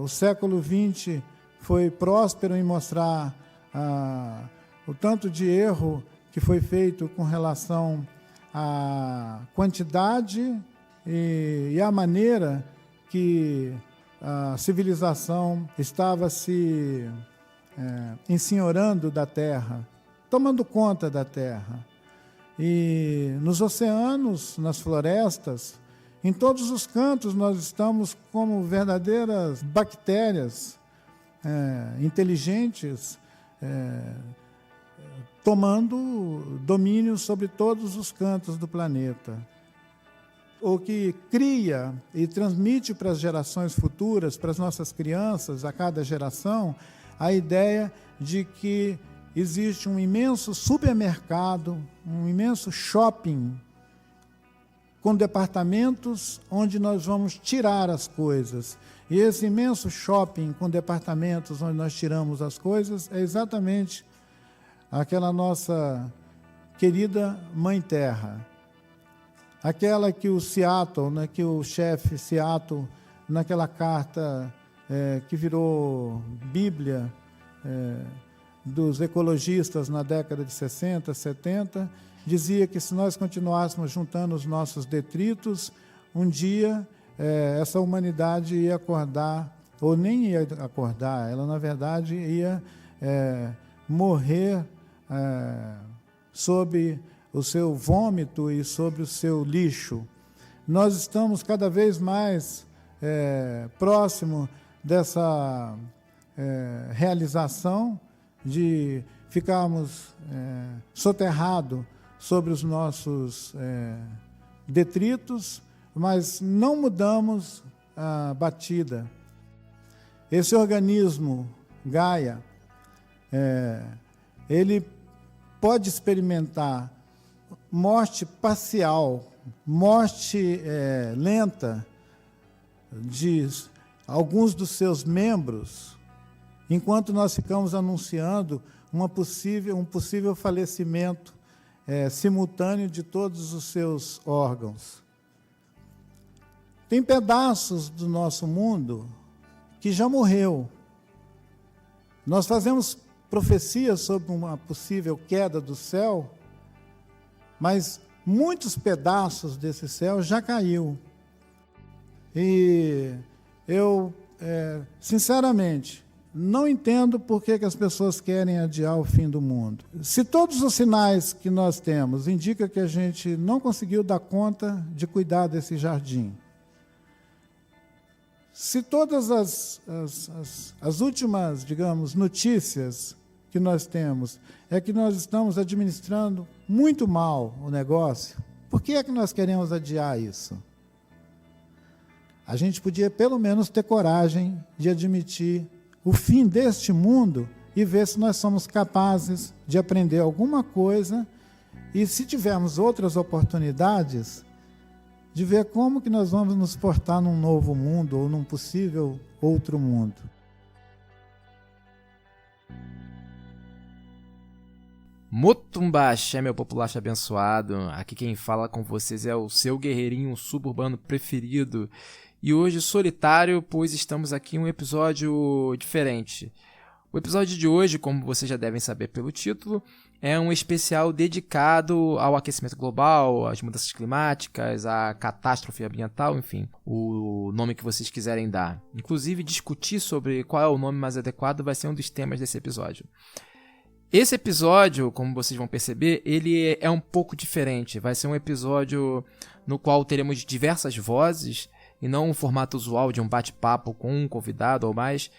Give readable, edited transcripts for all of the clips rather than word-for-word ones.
O século XX foi próspero em mostrar o tanto de erro que foi feito com relação à quantidade e à maneira que a civilização estava se ensenhorando da Terra, tomando conta da Terra. E nos oceanos, nas florestas, em todos os cantos nós estamos como verdadeiras bactérias inteligentes, tomando domínio sobre todos os cantos do planeta. O que cria e transmite para as gerações futuras, para as nossas crianças, a cada geração, a ideia de que existe um imenso supermercado, um imenso shopping, com departamentos onde nós vamos tirar as coisas. E esse imenso shopping com departamentos onde nós tiramos as coisas é exatamente aquela nossa querida Mãe Terra. Aquela que o Seattle, né, que o chefe Seattle, naquela carta que virou Bíblia dos ecologistas na década de 60, 70, dizia que se nós continuássemos juntando os nossos detritos, um dia essa humanidade ia acordar, ou nem ia acordar, ela na verdade ia morrer sob o seu vômito e sobre o seu lixo. Nós estamos cada vez mais próximo dessa realização de ficarmos soterrados sobre os nossos detritos, mas não mudamos a batida. Esse organismo, Gaia, ele pode experimentar morte parcial, morte lenta de alguns dos seus membros, enquanto nós ficamos anunciando um possível falecimento simultâneo de todos os seus órgãos. Tem pedaços do nosso mundo que já morreu. Nós fazemos profecias sobre uma possível queda do céu, mas muitos pedaços desse céu já caiu. E eu, sinceramente, não entendo por que as pessoas querem adiar o fim do mundo. Se todos os sinais que nós temos indicam que a gente não conseguiu dar conta de cuidar desse jardim, se todas as últimas, digamos, notícias que nós temos é que nós estamos administrando muito mal o negócio, por que é que nós queremos adiar isso? A gente podia pelo menos ter coragem de admitir o fim deste mundo e ver se nós somos capazes de aprender alguma coisa e, se tivermos outras oportunidades, de ver como que nós vamos nos portar num novo mundo ou num possível outro mundo. Motumbaxé, meu populacho abençoado. Aqui quem fala com vocês é o seu guerreirinho suburbano preferido. E hoje solitário, pois estamos aqui em um episódio diferente. O episódio de hoje, como vocês já devem saber pelo título, é um especial dedicado ao aquecimento global, às mudanças climáticas, à catástrofe ambiental, enfim, o nome que vocês quiserem dar. Inclusive, discutir sobre qual é o nome mais adequado vai ser um dos temas desse episódio. Esse episódio, como vocês vão perceber, ele é um pouco diferente. Vai ser um episódio no qual teremos diversas vozes, e não um formato usual de um bate-papo com um convidado ou mais.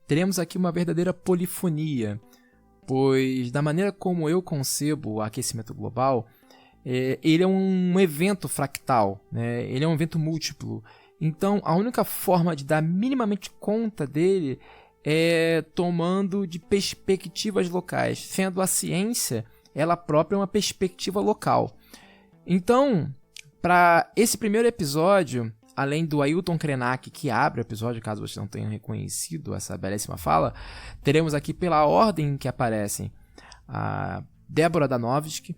Teremos aqui uma verdadeira polifonia, pois da maneira como eu concebo o aquecimento global, ele é um evento fractal, né? Ele é um evento múltiplo. Então, a única forma de dar minimamente conta dele é tomando de perspectivas locais, sendo a ciência ela própria uma perspectiva local. Então, para esse primeiro episódio, além do Ailton Krenak, que abre o episódio, caso vocês não tenham reconhecido essa belíssima fala, teremos aqui pela ordem que aparecem a Débora Danovski,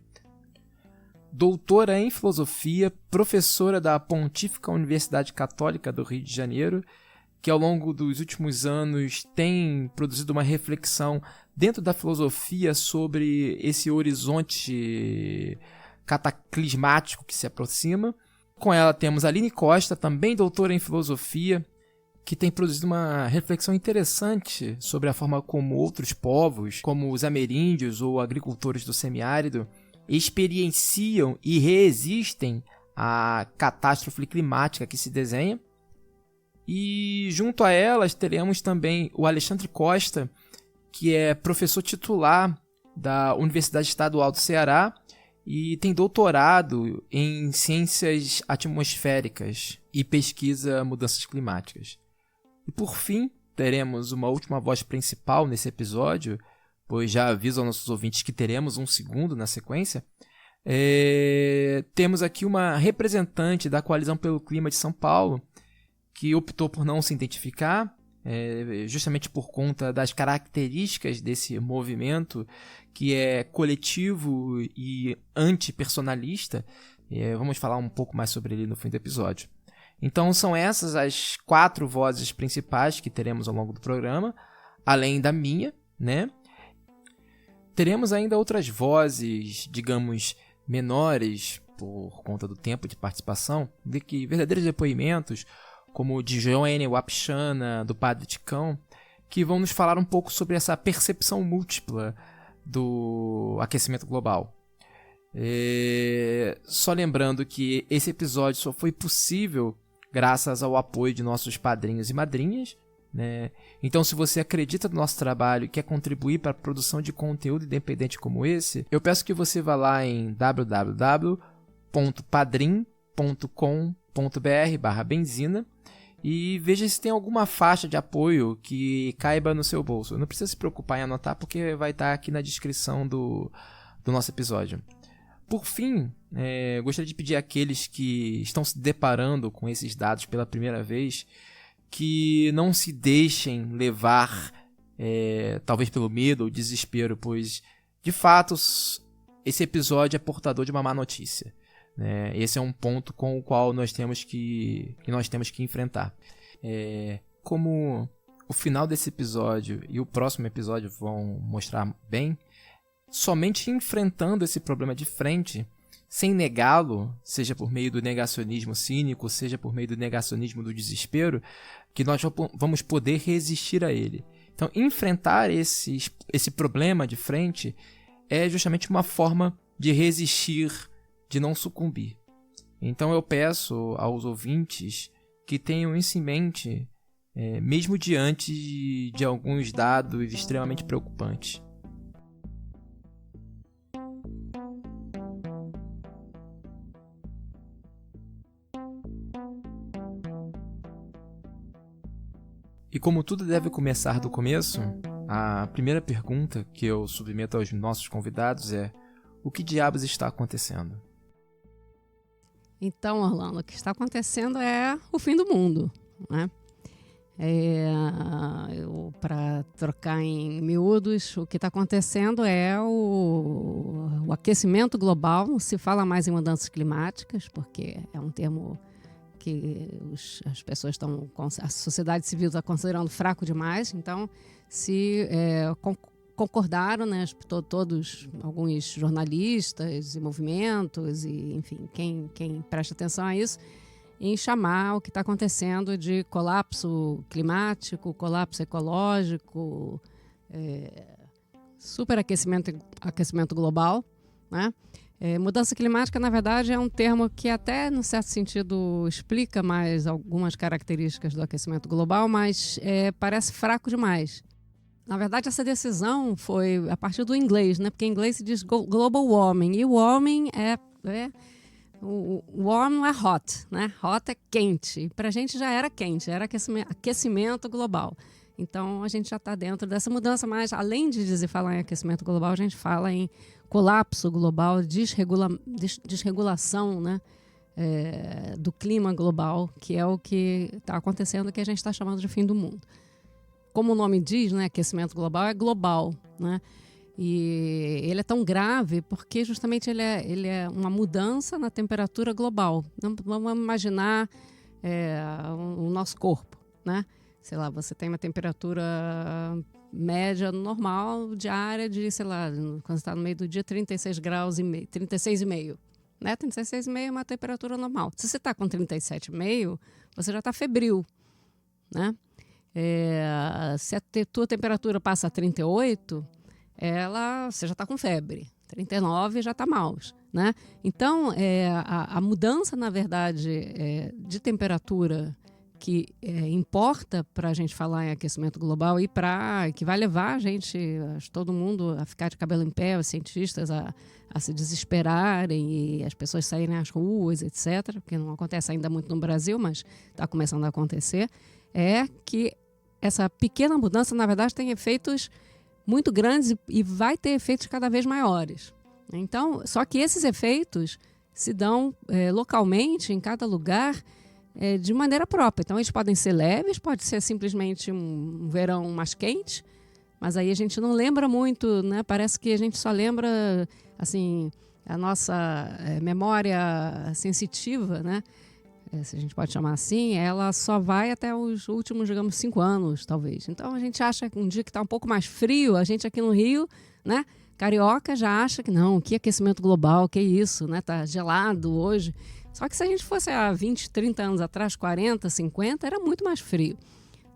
doutora em filosofia, professora da Pontífica Universidade Católica do Rio de Janeiro, que ao longo dos últimos anos tem produzido uma reflexão dentro da filosofia sobre esse horizonte cataclismático que se aproxima. Com ela temos a Aline Costa, também doutora em filosofia, que tem produzido uma reflexão interessante sobre a forma como outros povos, como os ameríndios ou agricultores do semiárido, experienciam e resistem à catástrofe climática que se desenha. E junto a elas teremos também o Alexandre Costa, que é professor titular da Universidade Estadual do Ceará e tem doutorado em ciências atmosféricas e pesquisa mudanças climáticas. E por fim, teremos uma última voz principal nesse episódio, pois já aviso aos nossos ouvintes que teremos um segundo na sequência. Temos aqui uma representante da Coalizão pelo Clima de São Paulo, que optou por não se identificar, justamente por conta das características desse movimento, que é coletivo e antipersonalista. Vamos falar um pouco mais sobre ele no fim do episódio. Então são essas as 4 vozes principais que teremos ao longo do programa, além da minha, né? Teremos ainda outras vozes, digamos, menores, por conta do tempo de participação, de que verdadeiros depoimentos, como o de Joênia Wapichana, do Padre Ticão, que vão nos falar um pouco sobre essa percepção múltipla do aquecimento global. Só lembrando que esse episódio só foi possível graças ao apoio de nossos padrinhos e madrinhas, né? Então, se você acredita no nosso trabalho e quer contribuir para a produção de conteúdo independente como esse, eu peço que você vá lá em www.padrim.com.br/benzina e veja se tem alguma faixa de apoio que caiba no seu bolso. Não precisa se preocupar em anotar, porque vai estar aqui na descrição do nosso episódio. Por fim, gostaria de pedir àqueles que estão se deparando com esses dados pela primeira vez que não se deixem levar, talvez pelo medo ou desespero, pois, de fato, esse episódio é portador de uma má notícia. Esse é um ponto com o qual nós temos que enfrentar. Como o final desse episódio e o próximo episódio vão mostrar bem, somente enfrentando esse problema de frente, sem negá-lo, seja por meio do negacionismo cínico, seja por meio do negacionismo do desespero, que nós vamos poder resistir a ele. Então, enfrentar esse problema de frente é justamente uma forma de resistir, de não sucumbir. Então eu peço aos ouvintes que tenham isso em mente, mesmo diante de alguns dados extremamente preocupantes. E como tudo deve começar do começo, a primeira pergunta que eu submeto aos nossos convidados é: o que diabos está acontecendo? Então, Orlando, o que está acontecendo é o fim do mundo, né? Para trocar em miúdos, o que está acontecendo é o aquecimento global. Não se fala mais em mudanças climáticas, porque é um termo que as pessoas a sociedade civil está considerando fraco demais. Então, concordaram, né, todos, alguns jornalistas e movimentos, e, enfim, quem presta atenção a isso, em chamar o que está acontecendo de colapso climático, colapso ecológico, superaquecimento global, né? Mudança climática, na verdade, é um termo que até, no certo sentido, explica mais algumas características do aquecimento global, mas parece fraco demais. Na verdade, essa decisão foi a partir do inglês, né? Porque em inglês se diz global warming, e o warming o warm não é hot, né? Hot é quente. Para a gente já era quente, era aquecimento global. Então, a gente já está dentro dessa mudança, mas além de falar em aquecimento global, a gente fala em colapso global, desregulação, né? Do clima global, que é o que está acontecendo, que a gente está chamando de fim do mundo. Como o nome diz, né, aquecimento global é global, né? E ele é tão grave porque justamente ele é uma mudança na temperatura global. Vamos imaginar o nosso corpo, né? sei lá, você tem uma temperatura média normal diária de, sei lá, quando você está no meio do dia, 36 graus e meio, 36,5. Né? 36,5 é uma temperatura normal. Se você está com 37,5, você já está febril. Né? Se a tua temperatura passa a 38, você já está com febre. 39 já está mouse. Né? Então, a mudança, na verdade, de temperatura que importa para a gente falar em aquecimento global e que vai levar a gente, todo mundo, a ficar de cabelo em pé, os cientistas a se desesperarem e as pessoas saírem às ruas, etc., porque não acontece ainda muito no Brasil, mas está começando a acontecer, é que essa pequena mudança, na verdade, tem efeitos muito grandes e vai ter efeitos cada vez maiores. Então, só que esses efeitos se dão localmente, em cada lugar, de maneira própria. Então, eles podem ser leves, pode ser simplesmente um verão mais quente, mas aí a gente não lembra muito, né? Parece que a gente só lembra, assim, a nossa memória sensitiva, né? Se a gente pode chamar assim, ela só vai até os últimos, digamos, 5 anos, talvez. Então, a gente acha que um dia que está um pouco mais frio, a gente aqui no Rio, né? Carioca já acha que não, que aquecimento global, que isso, né? Tá gelado hoje. Só que se a gente fosse há 20, 30 anos atrás, 40, 50, era muito mais frio.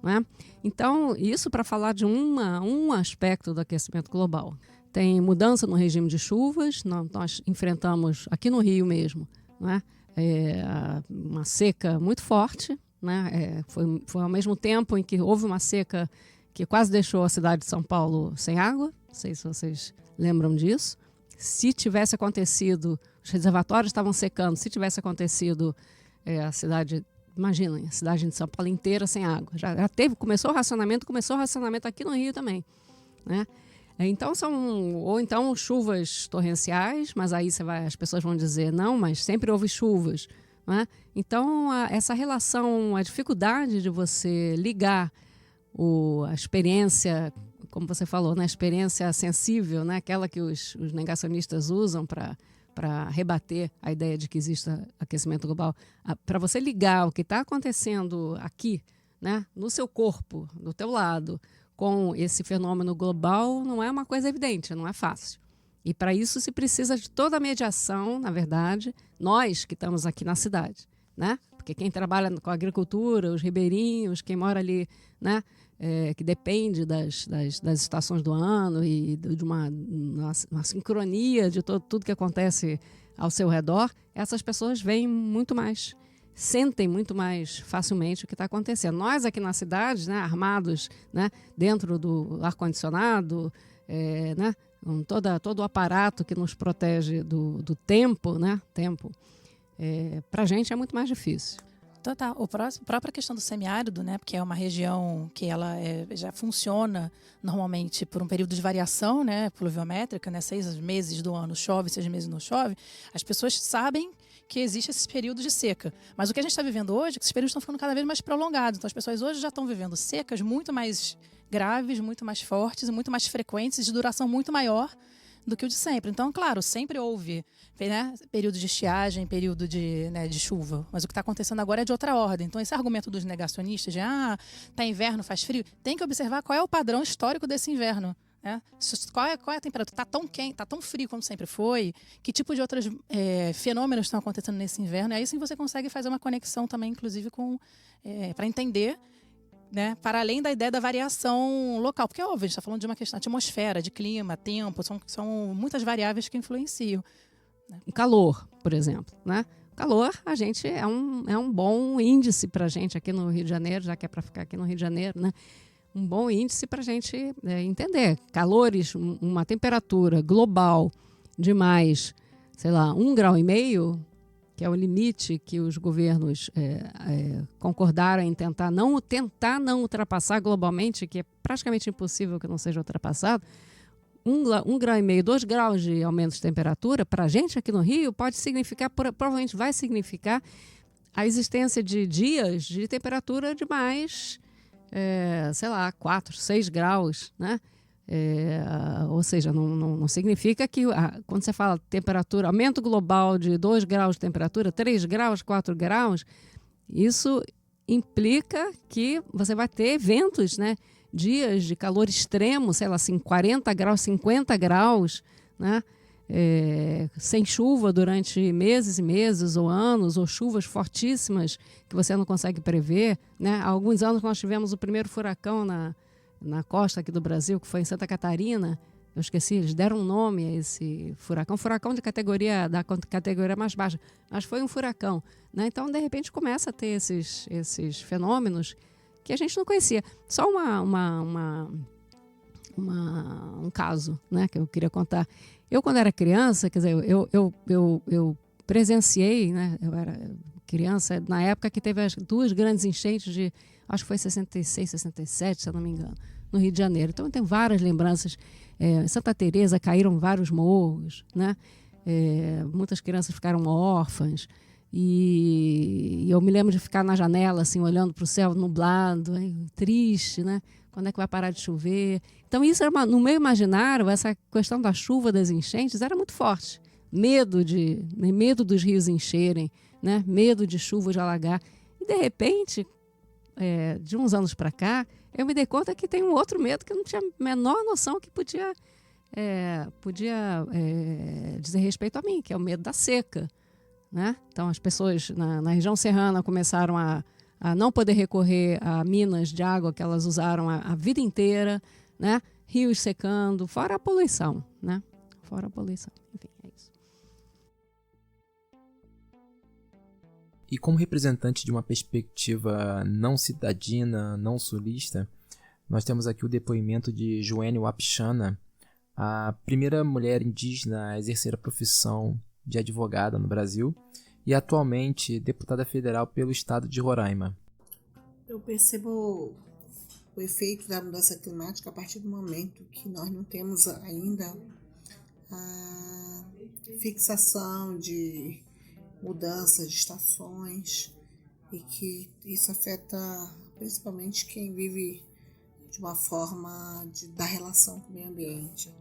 Né? Então, isso para falar de um aspecto do aquecimento global. Tem mudança no regime de chuvas, nós enfrentamos aqui no Rio mesmo, né? Uma seca muito forte. Né? Foi ao mesmo tempo em que houve uma seca que quase deixou a cidade de São Paulo sem água. Não sei se vocês lembram disso. Se tivesse acontecido, os reservatórios estavam secando, se tivesse acontecido a cidade, imaginem, a cidade de São Paulo inteira sem água. Já teve, começou o racionamento aqui no Rio também. Né? Então então chuvas torrenciais, mas aí as pessoas vão dizer, não, mas sempre houve chuvas. Né? Então, essa relação, a dificuldade de você ligar a experiência, como você falou, né, experiência sensível, né, aquela que os negacionistas usam para rebater a ideia de que exista aquecimento global, para você ligar o que está acontecendo aqui, né, no seu corpo, do teu lado, com esse fenômeno global, não é uma coisa evidente, não é fácil. E para isso se precisa de toda a mediação, na verdade, nós que estamos aqui na cidade, né? Porque quem trabalha com a agricultura, os ribeirinhos, quem mora ali, né? Que depende das estações do ano e de uma sincronia de tudo que acontece ao seu redor, essas pessoas veem muito mais, sentem muito mais facilmente o que está acontecendo. Nós aqui na cidade, né, armados, né, dentro do ar-condicionado, né, com todo o aparato que nos protege do tempo, né, para a gente é muito mais difícil. Total. A própria questão do semiárido, né, porque é uma região que ela já funciona normalmente por um período de variação, né, pluviométrica, né, 6 meses do ano chove, 6 meses não chove, as pessoas sabem que existe esse período de seca. Mas o que a gente está vivendo hoje é que esses períodos estão ficando cada vez mais prolongados. Então as pessoas hoje já estão vivendo secas muito mais graves, muito mais fortes, muito mais frequentes, de duração muito maior do que o de sempre. Então, claro, sempre houve, né, período de estiagem, período de chuva, mas o que está acontecendo agora é de outra ordem. Então, esse argumento dos negacionistas de tá inverno, faz frio, tem que observar qual é o padrão histórico desse inverno. Né? Qual é a temperatura? Está tão quente, está tão frio como sempre foi? Que tipo de outros fenômenos estão acontecendo nesse inverno? E aí sim você consegue fazer uma conexão também, inclusive, para entender, né, para além da ideia da variação local. Porque, óbvio, a gente está falando de uma questão de atmosfera, de clima, tempo, são muitas variáveis que influenciam. Né? Calor, por exemplo. Né? Calor, a gente é um bom índice para a gente aqui no Rio de Janeiro, já que é para ficar aqui no Rio de Janeiro, né? Um bom índice para a gente entender. Calores, uma temperatura global de mais, sei lá, 1,5 graus, que é o limite que os governos concordaram em tentar não ultrapassar globalmente, que é praticamente impossível que não seja ultrapassado. 1,5 graus, 2 graus de aumento de temperatura, para a gente aqui no Rio, pode significar, provavelmente vai significar a existência de dias de temperatura de mais, sei lá, 4, 6 graus, né? Ou seja, não significa que quando você fala temperatura, aumento global de 2 graus de temperatura, 3 graus, 4 graus, isso implica que você vai ter eventos, né? Dias de calor extremo, sei lá, assim, 40 graus, 50 graus, né? Sem chuva durante meses e meses, ou anos, ou chuvas fortíssimas que você não consegue prever, né? Há alguns anos nós tivemos o primeiro furacão na costa aqui do Brasil, que foi em Santa Catarina. Eu esqueci, eles deram um nome a esse furacão da categoria mais baixa, mas foi um furacão, né? Então, de repente, começa a ter esses fenômenos que a gente não conhecia. Só um caso, né, que eu queria contar. Eu, quando era criança, quer dizer, eu presenciei, né, eu era criança, na época que teve as 2 grandes enchentes de, acho que foi 66, 67, se eu não me engano, no Rio de Janeiro. Então, eu tenho várias lembranças. Em Santa Teresa caíram vários morros, né? Muitas crianças ficaram órfãs. E eu me lembro de ficar na janela, assim, olhando para o céu nublado, triste, né? Quando é que vai parar de chover? Então, isso era no meu imaginário, essa questão da chuva, das enchentes, era muito forte. Medo dos rios encherem, né? Medo de chuva de alagar. E, de repente, de uns anos para cá, eu me dei conta que tem um outro medo que eu não tinha a menor noção que podia dizer respeito a mim, que é o medo da seca, né? Então, as pessoas na região serrana começaram a não poder recorrer a minas de água que elas usaram a vida inteira, né? Rios secando, fora a poluição, né? Fora a poluição. Enfim, é isso. E como representante de uma perspectiva não citadina, não sulista, nós temos aqui o depoimento de Joênia Wapichana, a primeira mulher indígena a exercer a profissão de advogada no Brasil e atualmente deputada federal pelo estado de Roraima. Eu percebo o efeito da mudança climática a partir do momento que nós não temos ainda a fixação de mudanças de estações e que isso afeta principalmente quem vive de uma forma da relação com o meio ambiente.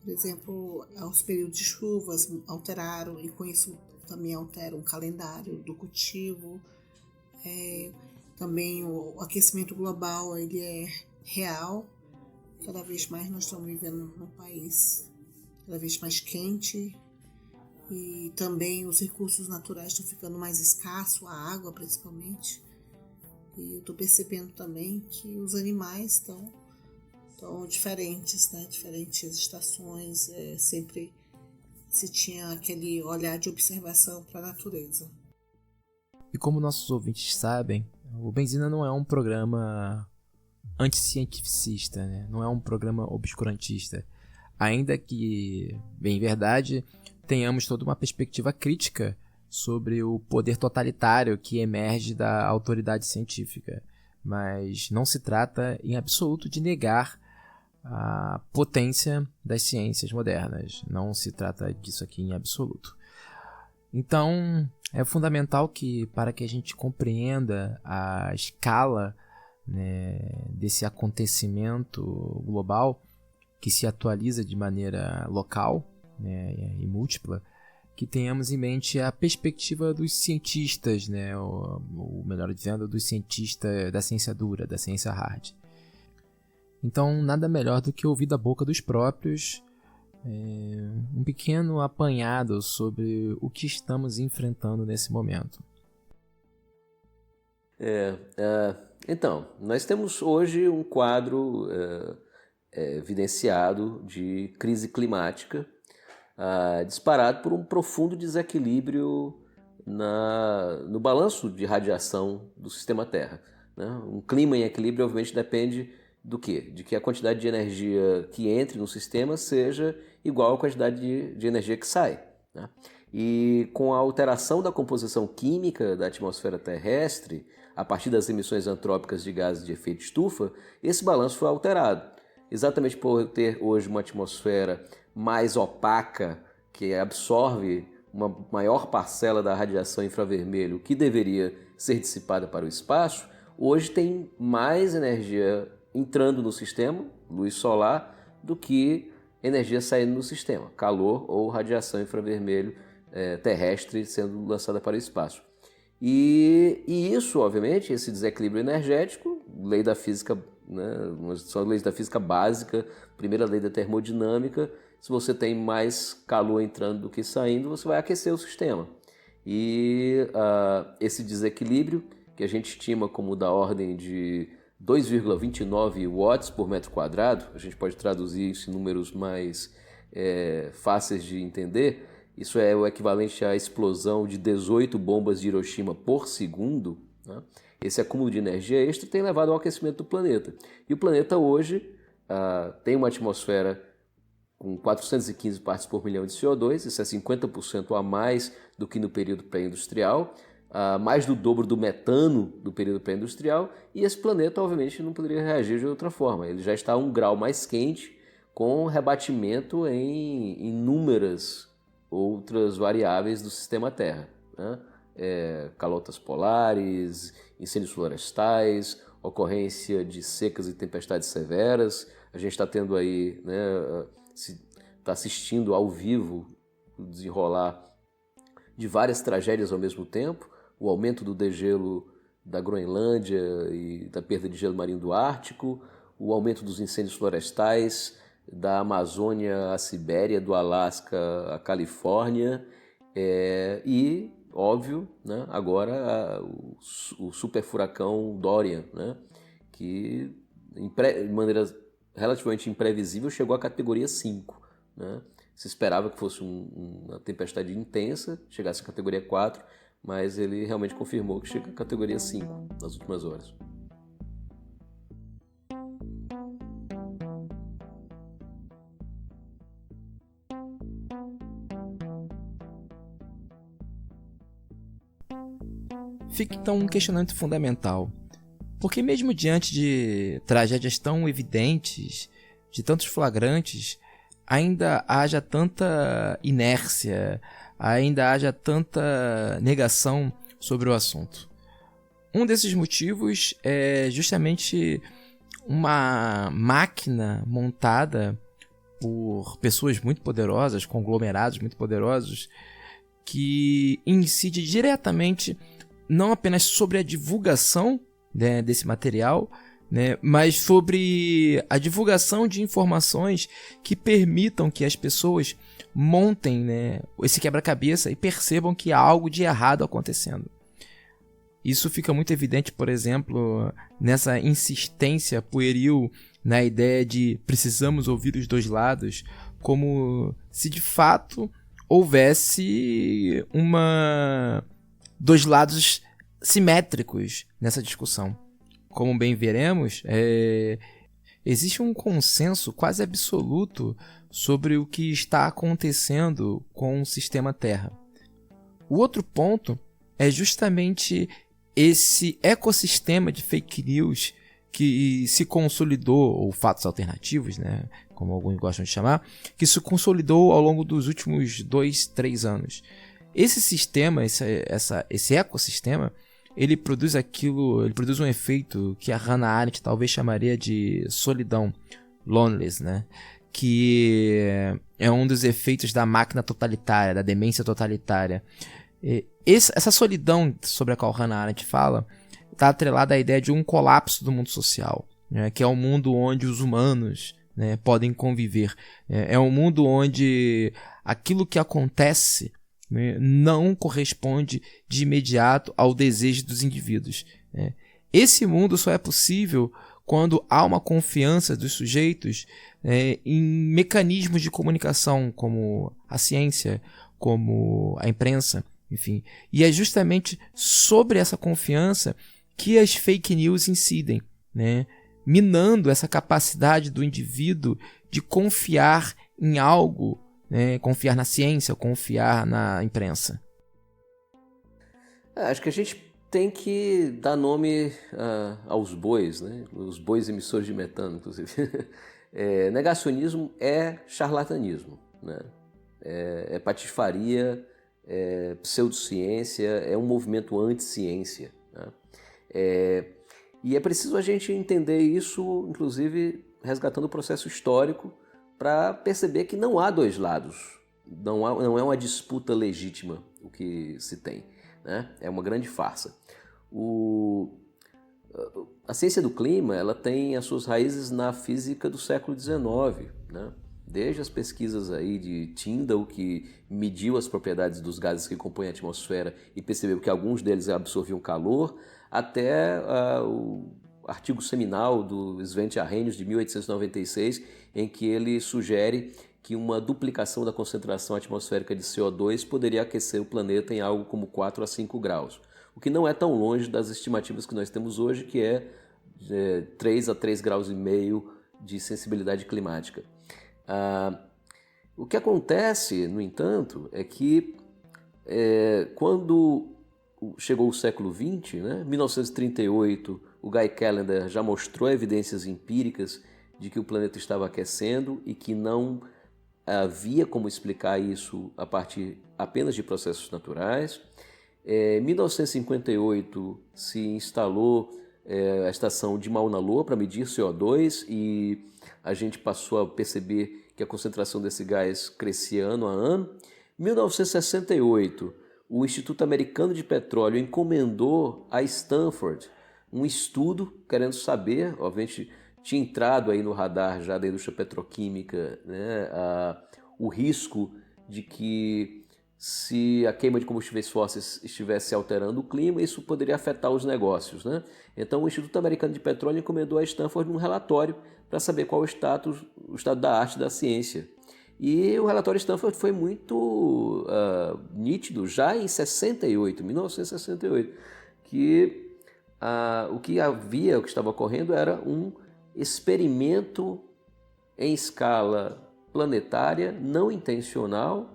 Por exemplo, os períodos de chuvas alteraram e com isso também altera o calendário do cultivo. Também o aquecimento global ele é real. Cada vez mais nós estamos vivendo num país cada vez mais quente e também os recursos naturais estão ficando mais escassos, a água principalmente. E eu estou percebendo também que os animais estão diferentes, né? Diferentes estações, sempre se tinha aquele olhar de observação para a natureza. E como nossos ouvintes sabem, o Benzina não é um programa anticientificista, né? Não é um programa obscurantista. Ainda que, bem verdade, tenhamos toda uma perspectiva crítica sobre o poder totalitário que emerge da autoridade científica. Mas não se trata, em absoluto, de negar a potência das ciências modernas. Não se trata disso aqui em absoluto. Então, é fundamental que, para que a gente compreenda a escala, né, desse acontecimento global, que se atualiza de maneira local, né, e múltipla, que tenhamos em mente a perspectiva dos cientistas, né, ou melhor dizendo, dos cientistas da ciência dura, da ciência hard. Então, nada melhor do que ouvir da boca dos próprios um pequeno apanhado sobre o que estamos enfrentando nesse momento. Então, nós temos hoje um quadro evidenciado de crise climática, disparado por um profundo desequilíbrio no balanço de radiação do sistema Terra, né? Um clima em equilíbrio, obviamente, depende do quê? De que a quantidade de energia que entre no sistema seja igual à quantidade de energia que sai, né? E com a alteração da composição química da atmosfera terrestre, a partir das emissões antrópicas de gases de efeito estufa, esse balanço foi alterado. Exatamente por ter hoje uma atmosfera mais opaca, que absorve uma maior parcela da radiação infravermelho que deveria ser dissipada para o espaço, hoje tem mais energia entrando no sistema, luz solar, do que energia saindo no sistema, calor ou radiação infravermelho terrestre sendo lançada para o espaço. E isso, obviamente, esse desequilíbrio energético, lei da física, né, são leis da física básica, primeira lei da termodinâmica, se você tem mais calor entrando do que saindo, você vai aquecer o sistema. E esse desequilíbrio, que a gente estima como da ordem de 2,29 watts por metro quadrado, a gente pode traduzir isso em números mais fáceis de entender, isso é o equivalente à explosão de 18 bombas de Hiroshima por segundo, né? Esse acúmulo de energia extra tem levado ao aquecimento do planeta. E o planeta hoje tem uma atmosfera com 415 partes por milhão de CO2, isso é 50% a mais do que no período pré-industrial, mais do dobro do metano do período pré-industrial, e esse planeta, obviamente, não poderia reagir de outra forma. Ele já está a 1 grau mais quente, com rebatimento em inúmeras outras variáveis do sistema Terra, né? Calotas polares, incêndios florestais, ocorrência de secas e tempestades severas. A gente está tendo aí, né, está assistindo ao vivo o desenrolar de várias tragédias ao mesmo tempo, o aumento do degelo da Groenlândia e da perda de gelo marinho do Ártico, o aumento dos incêndios florestais da Amazônia à Sibéria, do Alasca à Califórnia, e, óbvio, né, agora o super furacão Dorian, né, que de maneira relativamente imprevisível chegou à categoria 5. Né? Se esperava que fosse uma tempestade intensa, chegasse à categoria 4, mas ele realmente confirmou que chega à categoria 5 nas últimas horas. Fica então um questionamento fundamental. Porque mesmo diante de tragédias tão evidentes, de tantos flagrantes, ainda haja tanta inércia, ainda haja tanta negação sobre o assunto. Um desses motivos é justamente uma máquina montada por pessoas muito poderosas, conglomerados muito poderosos, que incide diretamente não apenas sobre a divulgação, né, desse material, né, mas sobre a divulgação de informações que permitam que as pessoas montem, né, esse quebra-cabeça e percebam que há algo de errado acontecendo. Isso fica muito evidente, por exemplo, nessa insistência pueril na ideia de precisamos ouvir os dois lados, como se de fato houvesse dois lados simétricos nessa discussão. Como bem veremos, existe um consenso quase absoluto sobre o que está acontecendo com o sistema Terra. O outro ponto é justamente esse ecossistema de fake news que se consolidou, ou fatos alternativos, né, como alguns gostam de chamar, que se consolidou ao longo dos últimos 2-3 anos. Esse sistema, esse ecossistema, ele produz um efeito que a Hannah Arendt talvez chamaria de solidão, loneliness, né? Que é um dos efeitos da máquina totalitária, da demência totalitária. Essa solidão sobre a qual Hannah Arendt fala está atrelada à ideia de um colapso do mundo social, né? Que é um mundo onde os humanos, né, podem conviver. É um mundo onde aquilo que acontece, né, não corresponde de imediato ao desejo dos indivíduos. Esse mundo só é possível quando há uma confiança dos sujeitos em mecanismos de comunicação, como a ciência, como a imprensa, enfim. E é justamente sobre essa confiança que as fake news incidem, né, minando essa capacidade do indivíduo de confiar em algo, né, confiar na ciência, confiar na imprensa. Acho que a gente tem que dar nome aos bois, né? Os bois emissores de metano, inclusive. Negacionismo é charlatanismo, né? É patifaria, é pseudociência, é um movimento anti-ciência, né? E é preciso a gente entender isso, inclusive resgatando o processo histórico, para perceber que não há dois lados, não é uma disputa legítima o que se tem. né? É uma grande farsa. A ciência do clima, ela tem as suas raízes na física do século XIX, né? Desde as pesquisas aí de Tyndall, que mediu as propriedades dos gases que compõem a atmosfera e percebeu que alguns deles absorviam calor, até o artigo seminal do Svante Arrhenius, de 1896, em que ele sugere que uma duplicação da concentração atmosférica de CO2 poderia aquecer o planeta em algo como 4 a 5 graus, o que não é tão longe das estimativas que nós temos hoje, que é 3 a 3,5 graus de sensibilidade climática. O que acontece, no entanto, é que quando chegou o século XX, né, 1938, o Guy Callender já mostrou evidências empíricas de que o planeta estava aquecendo e que não havia como explicar isso a partir apenas de processos naturais. Em 1958 se instalou a estação de Mauna Loa para medir CO2 e a gente passou a perceber que a concentração desse gás crescia ano a ano. Em 1968, o Instituto Americano de Petróleo encomendou a Stanford um estudo querendo saber, obviamente tinha entrado aí no radar já da indústria petroquímica, né, o risco de que se a queima de combustíveis fósseis estivesse alterando o clima, isso poderia afetar os negócios, né? Então o Instituto Americano de Petróleo encomendou a Stanford um relatório para saber qual o estado da arte da ciência. E o relatório Stanford foi muito nítido já em 1968, que o que estava ocorrendo era um experimento em escala planetária, não intencional,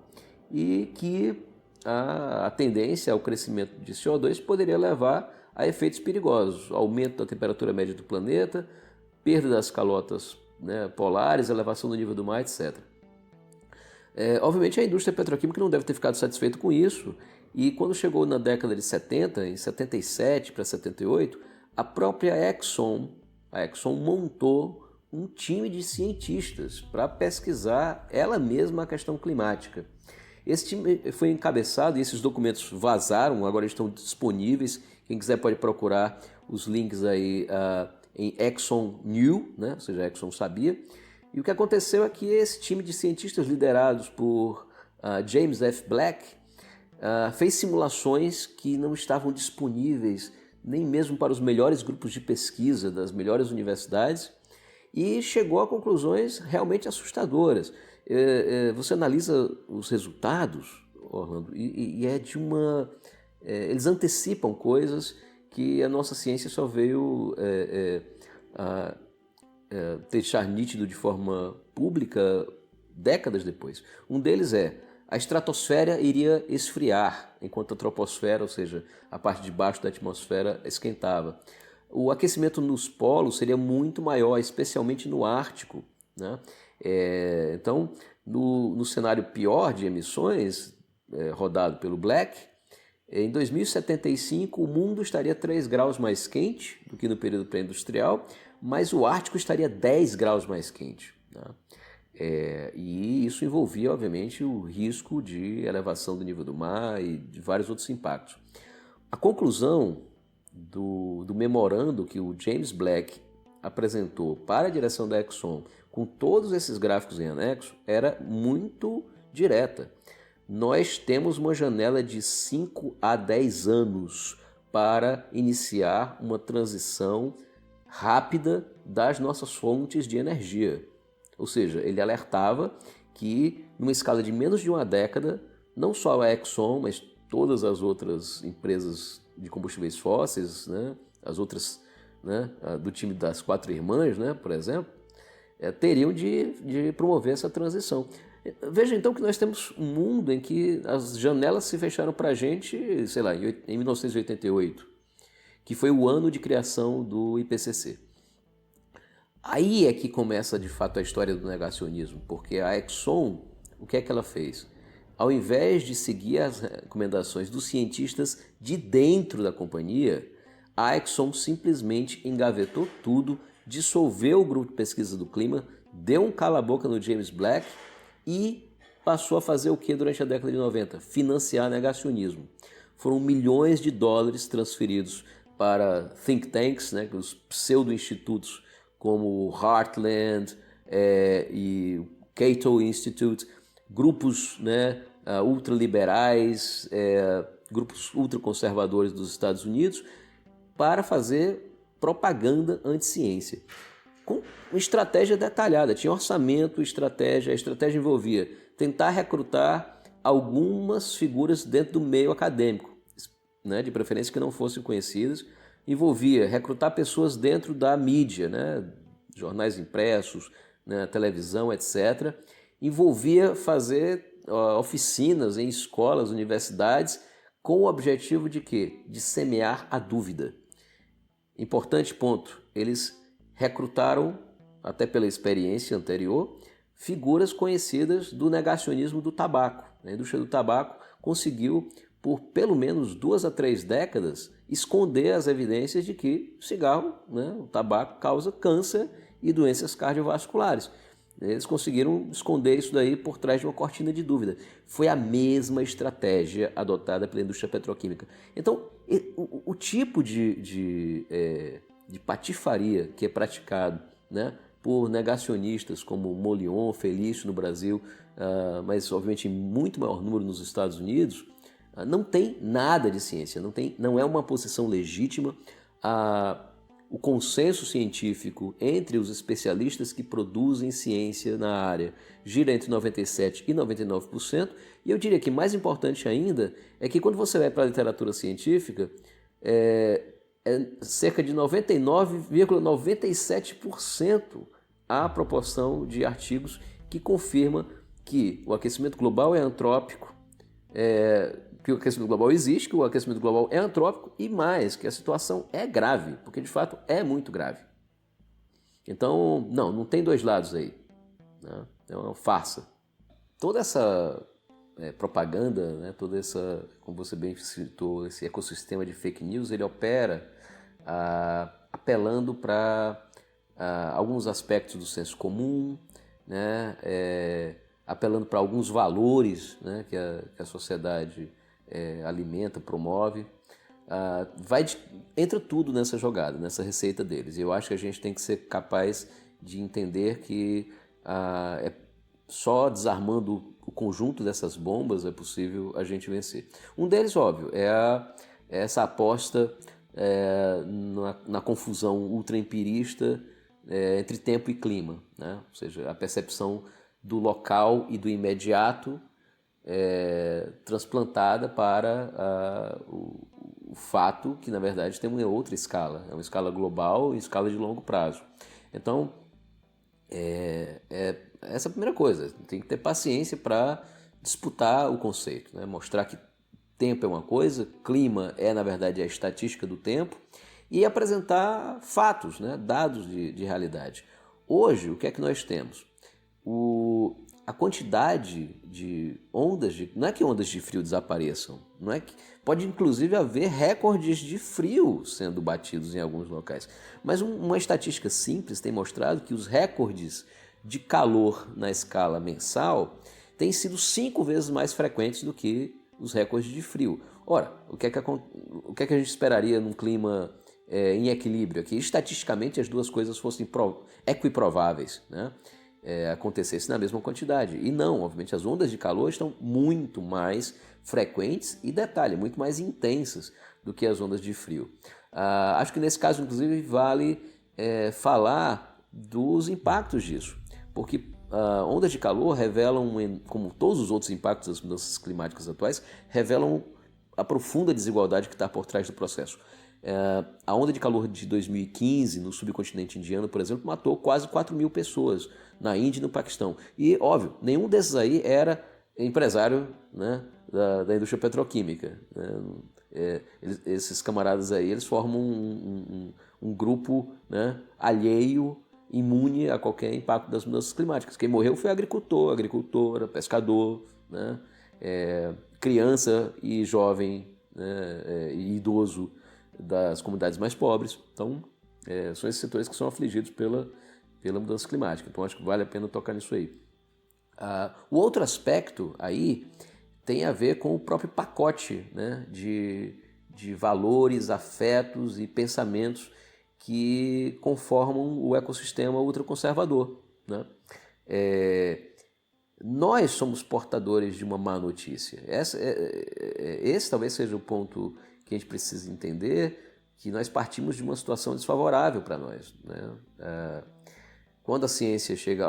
e que a tendência ao crescimento de CO2 poderia levar a efeitos perigosos, aumento da temperatura média do planeta, perda das calotas, né, polares, elevação do nível do mar, etc. Obviamente a indústria petroquímica não deve ter ficado satisfeita com isso, e quando chegou na década de 70, em 77 para 78, a própria Exxon montou um time de cientistas para pesquisar ela mesma a questão climática. Esse time foi encabeçado e esses documentos vazaram, agora estão disponíveis. Quem quiser pode procurar os links aí em Exxon Knew, né? Ou seja, Exxon sabia. E o que aconteceu é que esse time de cientistas liderados por James F. Black fez simulações que não estavam disponíveis nem mesmo para os melhores grupos de pesquisa das melhores universidades e chegou a conclusões realmente assustadoras. Você analisa os resultados, Orlando, e é de uma... eles antecipam coisas que a nossa ciência só veio deixar nítido de forma pública décadas depois. Um deles a estratosfera iria esfriar, enquanto a troposfera, ou seja, a parte de baixo da atmosfera, esquentava. O aquecimento nos polos seria muito maior, especialmente no Ártico, né? Então, no cenário pior de emissões, rodado pelo Black, em 2075 o mundo estaria 3 graus mais quente do que no período pré-industrial, mas o Ártico estaria 10 graus mais quente, né? E isso envolvia, obviamente, o risco de elevação do nível do mar e de vários outros impactos. A conclusão do memorando que o James Black apresentou para a direção da Exxon, com todos esses gráficos em anexo, era muito direta. Nós temos uma janela de 5 a 10 anos para iniciar uma transição rápida das nossas fontes de energia. Ou seja, ele alertava que, numa escala de menos de uma década, não só a Exxon, mas todas as outras empresas de combustíveis fósseis, né, as outras, né, do time das 4 irmãs, né, por exemplo, teriam de promover essa transição. Veja então que nós temos um mundo em que as janelas se fecharam para a gente, sei lá, em 1988, que foi o ano de criação do IPCC. Aí é que começa de fato a história do negacionismo, porque a Exxon, o que é que ela fez? Ao invés de seguir as recomendações dos cientistas de dentro da companhia, a Exxon simplesmente engavetou tudo, dissolveu o grupo de pesquisa do clima, deu um cala-boca no James Black e passou a fazer o que durante a década de 90? Financiar negacionismo. foram milhões de dólares transferidos para think tanks, né, os pseudo-institutos como o Heartland e o Cato Institute, grupos, né, ultraliberais, grupos ultraconservadores dos Estados Unidos, para fazer propaganda anti-ciência. Com uma estratégia detalhada, tinha orçamento, estratégia, a estratégia envolvia tentar recrutar algumas figuras dentro do meio acadêmico, né, de preferência que não fossem conhecidas, envolvia recrutar pessoas dentro da mídia, né, jornais impressos, né, televisão, etc. Envolvia fazer oficinas em escolas, universidades, com o objetivo de quê? De semear a dúvida. Importante ponto, eles recrutaram, até pela experiência anterior, figuras conhecidas do negacionismo do tabaco. A indústria do tabaco conseguiu, por pelo menos 2 a 3 décadas, esconder as evidências de que o cigarro, né, o tabaco, causa câncer e doenças cardiovasculares. Eles conseguiram esconder isso daí por trás de uma cortina de dúvida. Foi a mesma estratégia adotada pela indústria petroquímica. Então, o tipo de patifaria que é praticado, né, por negacionistas como Molion, Felício no Brasil, mas obviamente em muito maior número nos Estados Unidos, não tem nada de ciência, não é uma posição legítima. O consenso científico entre os especialistas que produzem ciência na área gira entre 97% e 99%, e eu diria que mais importante ainda é que quando você vai para a literatura científica, cerca de 99,97% a proporção de artigos que confirma que o aquecimento global é antrópico, que o aquecimento global existe, que o aquecimento global é antrópico e mais, que a situação é grave, porque de fato é muito grave. Então, não tem dois lados aí, né? É uma farsa. Toda essa propaganda, né, toda essa, como você bem citou, esse ecossistema de fake news, ele opera apelando para alguns aspectos do senso comum, né, apelando para alguns valores, né, que a sociedade alimenta, promove. Entra tudo nessa jogada, nessa receita deles. E eu acho que a gente tem que ser capaz de entender que só desarmando o conjunto dessas bombas é possível a gente vencer. Um deles, óbvio, é essa aposta na confusão ultraempirista entre tempo e clima, né? Ou seja, a percepção do local e do imediato transplantada para o fato que, na verdade, tem uma outra escala. É uma escala global e escala de longo prazo. Então, essa é a primeira coisa. Tem que ter paciência para disputar o conceito, né? Mostrar que tempo é uma coisa, clima na verdade, a estatística do tempo, e apresentar fatos, né? Dados de realidade. Hoje, o que é que nós temos? A quantidade de ondas não é que ondas de frio desapareçam, não é que pode inclusive haver recordes de frio sendo batidos em alguns locais, mas uma estatística simples tem mostrado que os recordes de calor na escala mensal têm sido 5 vezes mais frequentes do que os recordes de frio. Ora, o que é que a gente esperaria num clima em equilíbrio? Que estatisticamente as duas coisas fossem equiprováveis, né? Acontecesse na mesma quantidade. E não, obviamente as ondas de calor estão muito mais frequentes e, detalhe, muito mais intensas do que as ondas de frio. Acho que nesse caso, inclusive, vale falar dos impactos disso, porque ondas de calor revelam, como todos os outros impactos das mudanças climáticas atuais, revelam a profunda desigualdade que está por trás do processo. A onda de calor de 2015 no subcontinente indiano, por exemplo, matou quase 4 mil pessoas na Índia e no Paquistão. E, óbvio, nenhum desses aí era empresário, né, da indústria petroquímica, né? Esses camaradas aí, eles formam um grupo, né, alheio, imune a qualquer impacto das mudanças climáticas. Quem morreu foi agricultor, agricultora, pescador, né, criança e jovem, né, e idoso das comunidades mais pobres. Então, são esses setores que são afligidos pela mudança climática. Então, acho que vale a pena tocar nisso aí. O outro aspecto aí tem a ver com o próprio pacote, né, de valores, afetos e pensamentos que conformam o ecossistema ultraconservador, né? Nós somos portadores de uma má notícia. Esse talvez seja o ponto que a gente precisa entender, que nós partimos de uma situação desfavorável para nós, né? Quando a ciência chega,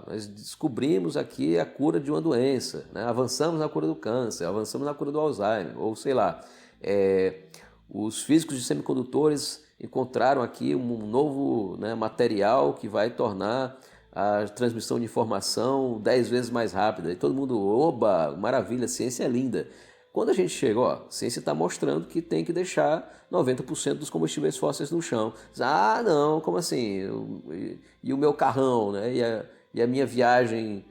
nós descobrimos aqui a cura de uma doença, né? Avançamos na cura do câncer, avançamos na cura do Alzheimer, ou sei lá, os físicos de semicondutores encontraram aqui um novo, né, material que vai tornar a transmissão de informação 10 vezes mais rápida. E todo mundo, oba, maravilha, a ciência é linda. Quando a gente chega, a ciência está mostrando que tem que deixar 90% dos combustíveis fósseis no chão. Não, como assim? E o meu carrão, né? E a minha viagem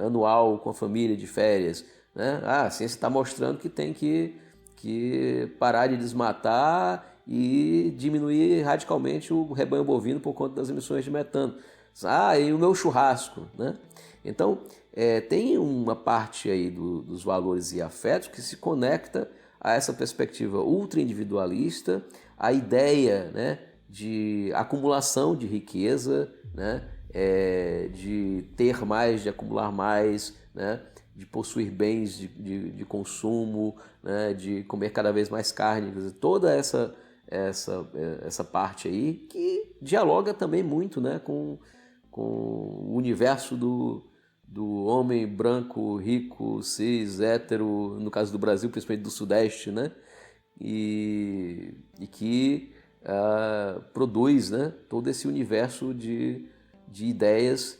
anual com a família de férias, né? A ciência está mostrando que tem que parar de desmatar e diminuir radicalmente o rebanho bovino por conta das emissões de metano. E o meu churrasco, né? Então, tem uma parte aí dos valores e afetos que se conecta a essa perspectiva ultra-individualista, a ideia, né, de acumulação de riqueza, né, de ter mais, de acumular mais, né, de possuir bens de consumo, né, de comer cada vez mais carne, quer dizer, toda essa parte aí que dialoga também muito, né, com o universo do homem branco, rico, cis, hétero, no caso do Brasil, principalmente do Sudeste, né, e que produz, né, todo esse universo de ideias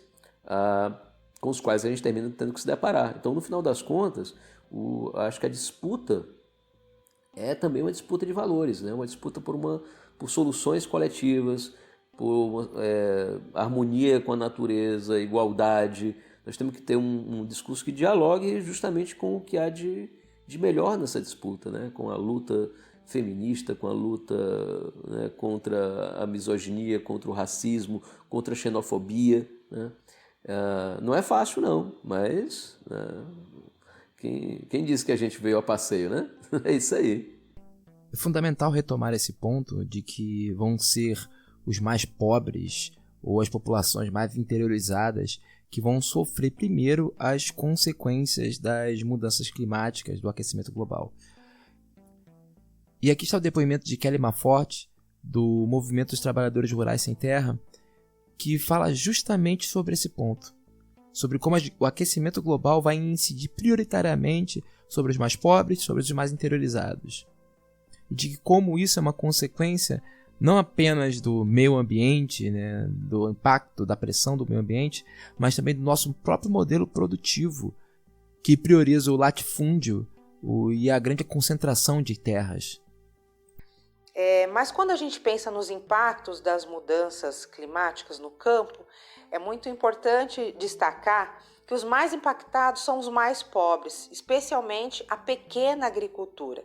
com os quais a gente termina tendo que se deparar. Então, no final das contas, acho que a disputa é também uma disputa de valores, né? Uma disputa por soluções coletivas, por harmonia com a natureza, igualdade. Nós temos que ter um discurso que dialogue justamente com o que há de melhor nessa disputa, né? Com a luta feminista, com a luta, né, contra a misoginia, contra o racismo, contra a xenofobia, né? Não é fácil não, mas quem disse que a gente veio a passeio, né? É isso aí. É fundamental retomar esse ponto de que vão ser os mais pobres ou as populações mais interiorizadas que vão sofrer primeiro as consequências das mudanças climáticas, do aquecimento global. E aqui está o depoimento de Kelly Maforte, do Movimento dos Trabalhadores Rurais Sem Terra, que fala justamente sobre esse ponto, sobre como o aquecimento global vai incidir prioritariamente sobre os mais pobres, sobre os mais interiorizados. E de que como isso é uma consequência não apenas do meio ambiente, né, do impacto, da pressão do meio ambiente, mas também do nosso próprio modelo produtivo, que prioriza o latifúndio e a grande concentração de terras. Mas quando a gente pensa nos impactos das mudanças climáticas no campo, é muito importante destacar que os mais impactados são os mais pobres, especialmente a pequena agricultura.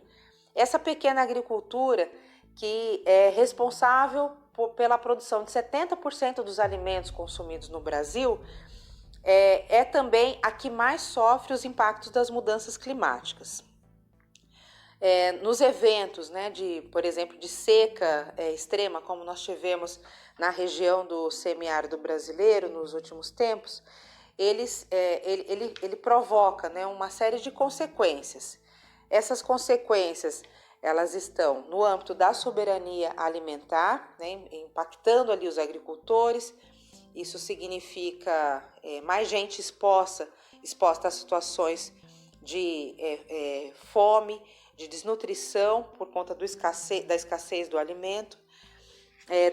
Essa pequena agricultura que é responsável pela produção de 70% dos alimentos consumidos no Brasil, é também a que mais sofre os impactos das mudanças climáticas. Nos eventos, né, por exemplo, de seca extrema, como nós tivemos na região do semiárido brasileiro nos últimos tempos, ele provoca, né, uma série de consequências. Essas consequências, elas estão no âmbito da soberania alimentar, né, impactando ali os agricultores. Isso significa mais gente exposta a situações de fome, de desnutrição por conta da escassez do alimento.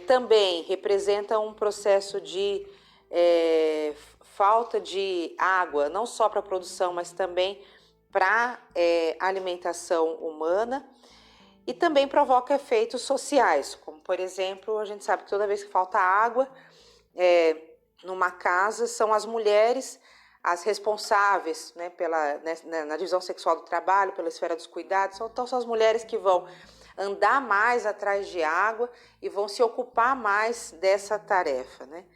Também representa um processo de falta de água, não só para a produção, mas também para a alimentação humana. E também provoca efeitos sociais, como, por exemplo, a gente sabe que toda vez que falta água numa casa, são as mulheres as responsáveis, né, na divisão sexual do trabalho, pela esfera dos cuidados. Então, são as mulheres que vão andar mais atrás de água e vão se ocupar mais dessa tarefa, né?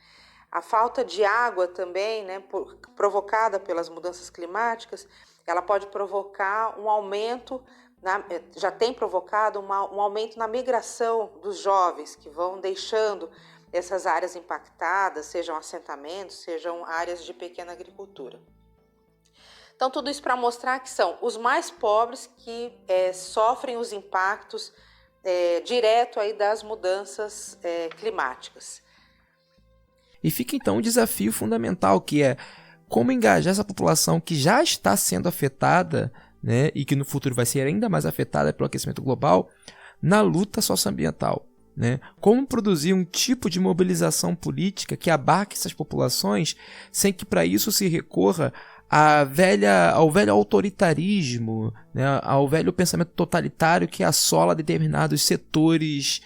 A falta de água também, né, provocada pelas mudanças climáticas, ela pode provocar um aumento, já tem provocado um aumento na migração dos jovens que vão deixando essas áreas impactadas, sejam assentamentos, sejam áreas de pequena agricultura. Então, tudo isso para mostrar que são os mais pobres que sofrem os impactos direto aí das mudanças climáticas. E fica então um desafio fundamental, que é como engajar essa população que já está sendo afetada, né, e que no futuro vai ser ainda mais afetada pelo aquecimento global, na luta socioambiental. Né? Como produzir um tipo de mobilização política que abarque essas populações sem que para isso se recorra ao velho autoritarismo, né? Ao velho pensamento totalitário que assola determinados setores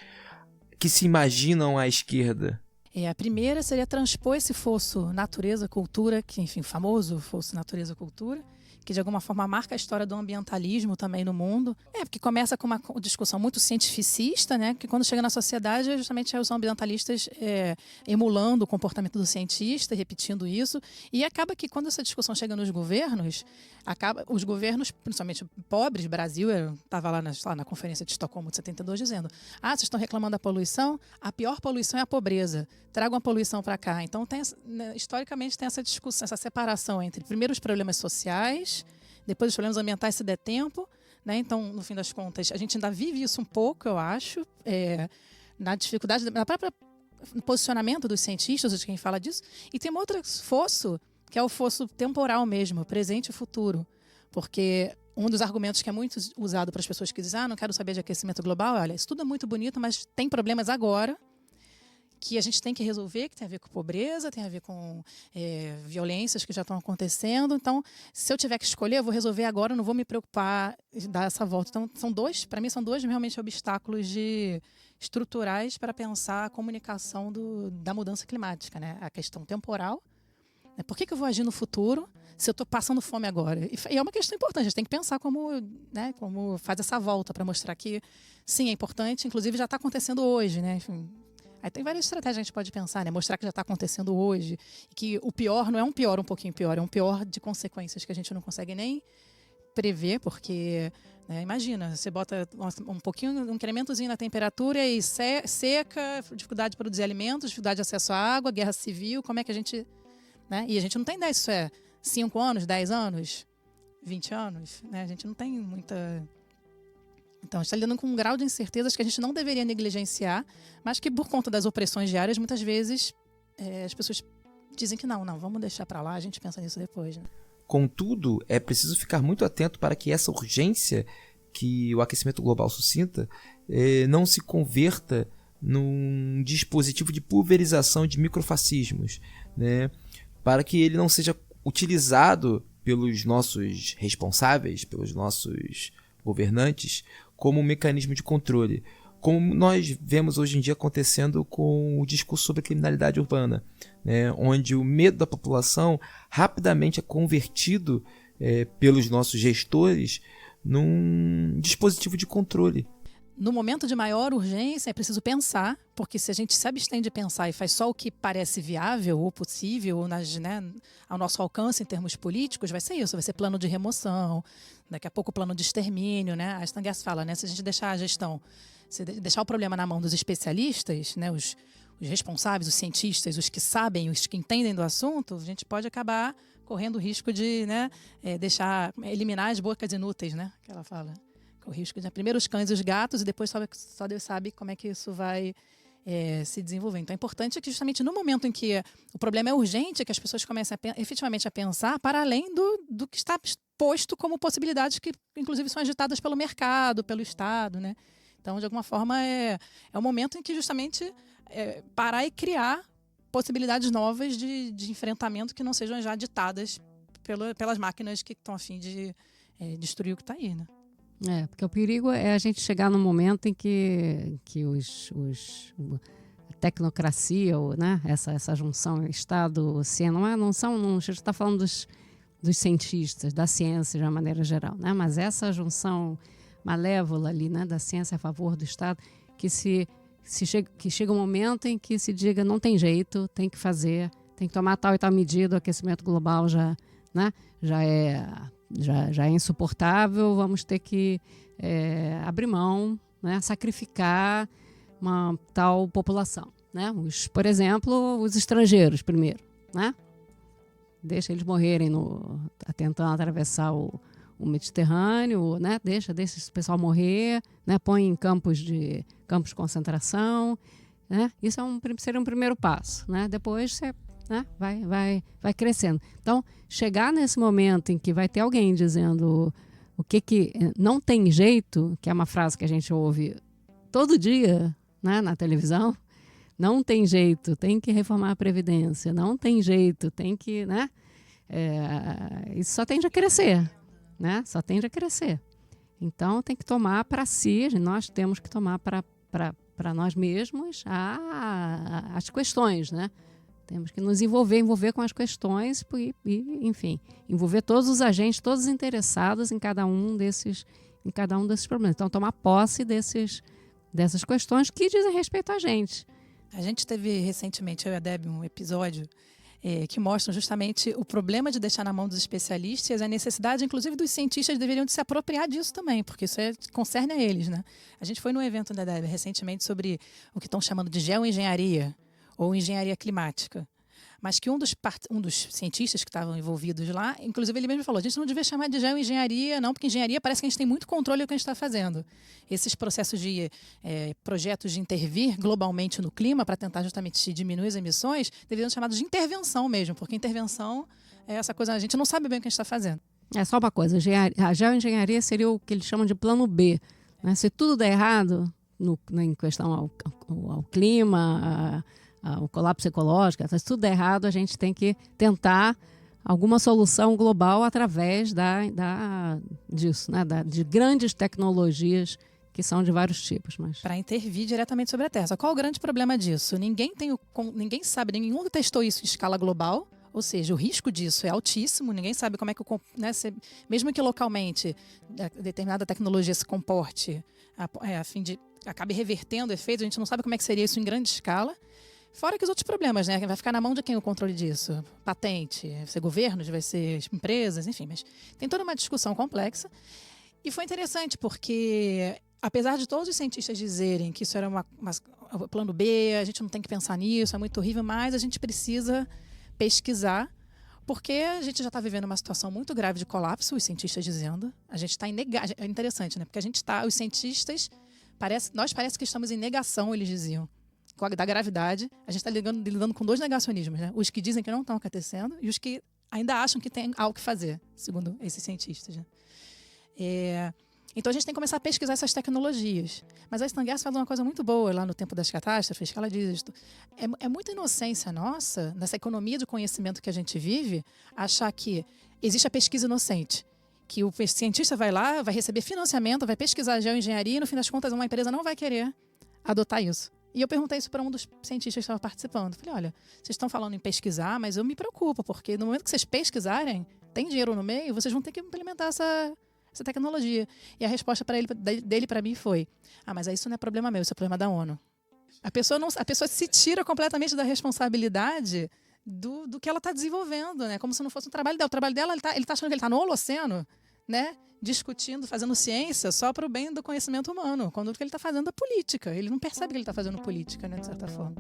que se imaginam à esquerda. A primeira seria transpor esse fosso natureza-cultura, que, enfim, famoso fosso natureza-cultura, que de alguma forma marca a história do ambientalismo também no mundo. Porque começa com uma discussão muito cientificista, né? Que quando chega na sociedade, justamente os ambientalistas emulando o comportamento do cientista, repetindo isso, e acaba que quando essa discussão chega nos governos, os governos, principalmente pobres, Brasil, eu estava lá na Conferência de Estocolmo de 72, dizendo: vocês estão reclamando da poluição? A pior poluição é a pobreza. Tragam a poluição para cá. Então, historicamente, tem essa discussão, essa separação entre, primeiro, os problemas sociais, depois os problemas ambientais, se der tempo. Né? Então, no fim das contas, a gente ainda vive isso um pouco, eu acho, na dificuldade, na própria posicionamento dos cientistas, de quem fala disso. E tem um outro fosso, que é o fosso temporal mesmo, presente e futuro. Porque um dos argumentos que é muito usado para as pessoas que dizem: não quero saber de aquecimento global, olha, isso tudo é muito bonito, mas tem problemas agora que a gente tem que resolver, que tem a ver com pobreza, tem a ver com violências que já estão acontecendo. Então, se eu tiver que escolher, eu vou resolver agora, eu não vou me preocupar em dar essa volta. Então, para mim, são dois realmente obstáculos estruturais para pensar a comunicação da mudança climática, né? A questão temporal. Por que eu vou agir no futuro se eu estou passando fome agora? E é uma questão importante, a gente tem que pensar como faz essa volta para mostrar que, sim, é importante, inclusive já está acontecendo hoje, né? Enfim, aí tem várias estratégias que a gente pode pensar, né? Mostrar que já está acontecendo hoje, que o pior não é um pior um pouquinho pior, é um pior de consequências que a gente não consegue nem prever, porque, né, imagina, você bota um pouquinho, um incrementozinho na temperatura e seca, dificuldade de produzir alimentos, dificuldade de acesso à água, guerra civil, como é que a gente... Né? E a gente não tem ideia se isso é 5 anos, 10 anos, 20 anos, né? A gente não tem muita... Então, a gente está lidando com um grau de incertezas que a gente não deveria negligenciar, mas que, por conta das opressões diárias, muitas vezes as pessoas dizem que não, vamos deixar para lá, a gente pensa nisso depois. Né? Contudo, é preciso ficar muito atento para que essa urgência que o aquecimento global suscita não se converta num dispositivo de pulverização de microfascismos, né? Para que ele não seja utilizado pelos nossos responsáveis, pelos nossos governantes, como um mecanismo de controle, como nós vemos hoje em dia acontecendo com o discurso sobre a criminalidade urbana, né? Onde o medo da população rapidamente é convertido pelos nossos gestores num dispositivo de controle. No momento de maior urgência, é preciso pensar, porque se a gente se abstém de pensar e faz só o que parece viável ou possível, ao nosso alcance em termos políticos, vai ser isso, vai ser plano de remoção, daqui a pouco plano de extermínio. Né? A Stangers fala, né? Se a gente deixar a gestão, se deixar o problema na mão dos especialistas, né? os responsáveis, os cientistas, os que sabem, os que entendem do assunto, a gente pode acabar correndo o risco de eliminar as bocas inúteis, né? Que ela fala. O risco de primeiro os cães e os gatos e depois só Deus sabe como é que isso vai se desenvolver. Então é importante que justamente no momento em que o problema é urgente, que as pessoas comecem efetivamente a pensar para além do que está posto como possibilidades que inclusive são agitadas pelo mercado, pelo Estado. Né? Então, de alguma forma, é um momento em que justamente parar e criar possibilidades novas de enfrentamento que não sejam já ditadas pelas máquinas que estão a fim de destruir o que está aí. Né? Porque o perigo é a gente chegar num momento em que a tecnocracia, né, essa junção Estado-ciência, a gente está falando dos cientistas, da ciência de uma maneira geral, né, mas essa junção malévola ali, né, da ciência a favor do Estado, que chega um momento em que se diga não tem jeito, tem que fazer, tem que tomar tal e tal medida, o aquecimento global já né, já é insuportável, vamos ter que abrir mão, né, sacrificar uma tal população, né? Por exemplo, os estrangeiros primeiro, né? Deixa eles morrerem tentando atravessar o Mediterrâneo, né? Deixa esse pessoal morrer, né? Põe em campos de concentração, né? Isso seria um primeiro passo, né? Depois você, né, vai crescendo. Então, chegar nesse momento em que vai ter alguém dizendo o que não tem jeito, que é uma frase que a gente ouve todo dia, né, na televisão, não tem jeito, tem que reformar a Previdência, não tem jeito, tem que, né? Isso só tende a crescer, né? Só tende a crescer. Então, tem que tomar para si, nós temos que tomar para nós mesmos as questões, né? Temos que nos envolver com as questões e, enfim, envolver todos os agentes, todos os interessados em cada um desses problemas. Então, tomar posse dessas questões que dizem respeito a gente. A gente teve recentemente, eu e a Deb, um episódio que mostra justamente o problema de deixar na mão dos especialistas, a necessidade, inclusive, dos cientistas deveriam de se apropriar disso também, porque isso concerne a eles, né? A gente foi num evento da Deb recentemente sobre o que estão chamando de geoengenharia ou engenharia climática. Mas que um dos cientistas que estavam envolvidos lá, inclusive ele mesmo falou, a gente não devia chamar de geoengenharia, não, porque engenharia parece que a gente tem muito controle do que a gente está fazendo. Esses processos de projetos de intervir globalmente no clima para tentar justamente diminuir as emissões, deveriam ser chamados de intervenção mesmo, porque intervenção é essa coisa, a gente não sabe bem o que a gente está fazendo. É só uma coisa, a geoengenharia seria o que eles chamam de plano B, né? Se tudo der errado em questão ao clima, o colapso ecológico, se tudo der errado, a gente tem que tentar alguma solução global através disso, né? De grandes tecnologias que são de vários tipos. Para intervir diretamente sobre a Terra. Só qual é o grande problema disso? Ninguém sabe, nenhum testou isso em escala global, ou seja, o risco disso é altíssimo, ninguém sabe como é que, né, mesmo que localmente determinada tecnologia se comporte a fim de acabe revertendo efeitos, a gente não sabe como é que seria isso em grande escala. Fora que os outros problemas, né? Vai ficar na mão de quem o controle disso? Patente, vai ser governos, vai ser empresas, enfim. Mas tem toda uma discussão complexa. E foi interessante porque, apesar de todos os cientistas dizerem que isso era plano B, a gente não tem que pensar nisso, é muito horrível, mas a gente precisa pesquisar, porque a gente já está vivendo uma situação muito grave de colapso, os cientistas dizendo. A gente está em negação. É interessante, né? Porque os cientistas, parece que estamos em negação, eles diziam, da gravidade. A gente está lidando com dois negacionismos, né? Os que dizem que não estão acontecendo e os que ainda acham que tem algo que fazer, segundo esses cientistas, né? Então a gente tem que começar a pesquisar essas tecnologias. Mas a Stangers fala uma coisa muito boa lá no Tempo das Catástrofes, que ela diz: é muita inocência nossa, nessa economia de conhecimento que a gente vive, achar que existe a pesquisa inocente. Que o cientista vai lá, vai receber financiamento, vai pesquisar geoengenharia e, no fim das contas, uma empresa não vai querer adotar isso. E eu perguntei isso para um dos cientistas que estava participando. Falei, olha, vocês estão falando em pesquisar, mas eu me preocupo, porque no momento que vocês pesquisarem, tem dinheiro no meio, vocês vão ter que implementar essa tecnologia. E a resposta dele para mim foi: mas isso não é problema meu, isso é problema da ONU. A pessoa se tira completamente da responsabilidade do que ela está desenvolvendo, né? Como se não fosse um trabalho dela. O trabalho dela, ele tá achando que ele está no Holoceno, né? Discutindo, fazendo ciência só para o bem do conhecimento humano, quando o que ele está fazendo é política. Ele não percebe que ele está fazendo política, né, de certa forma.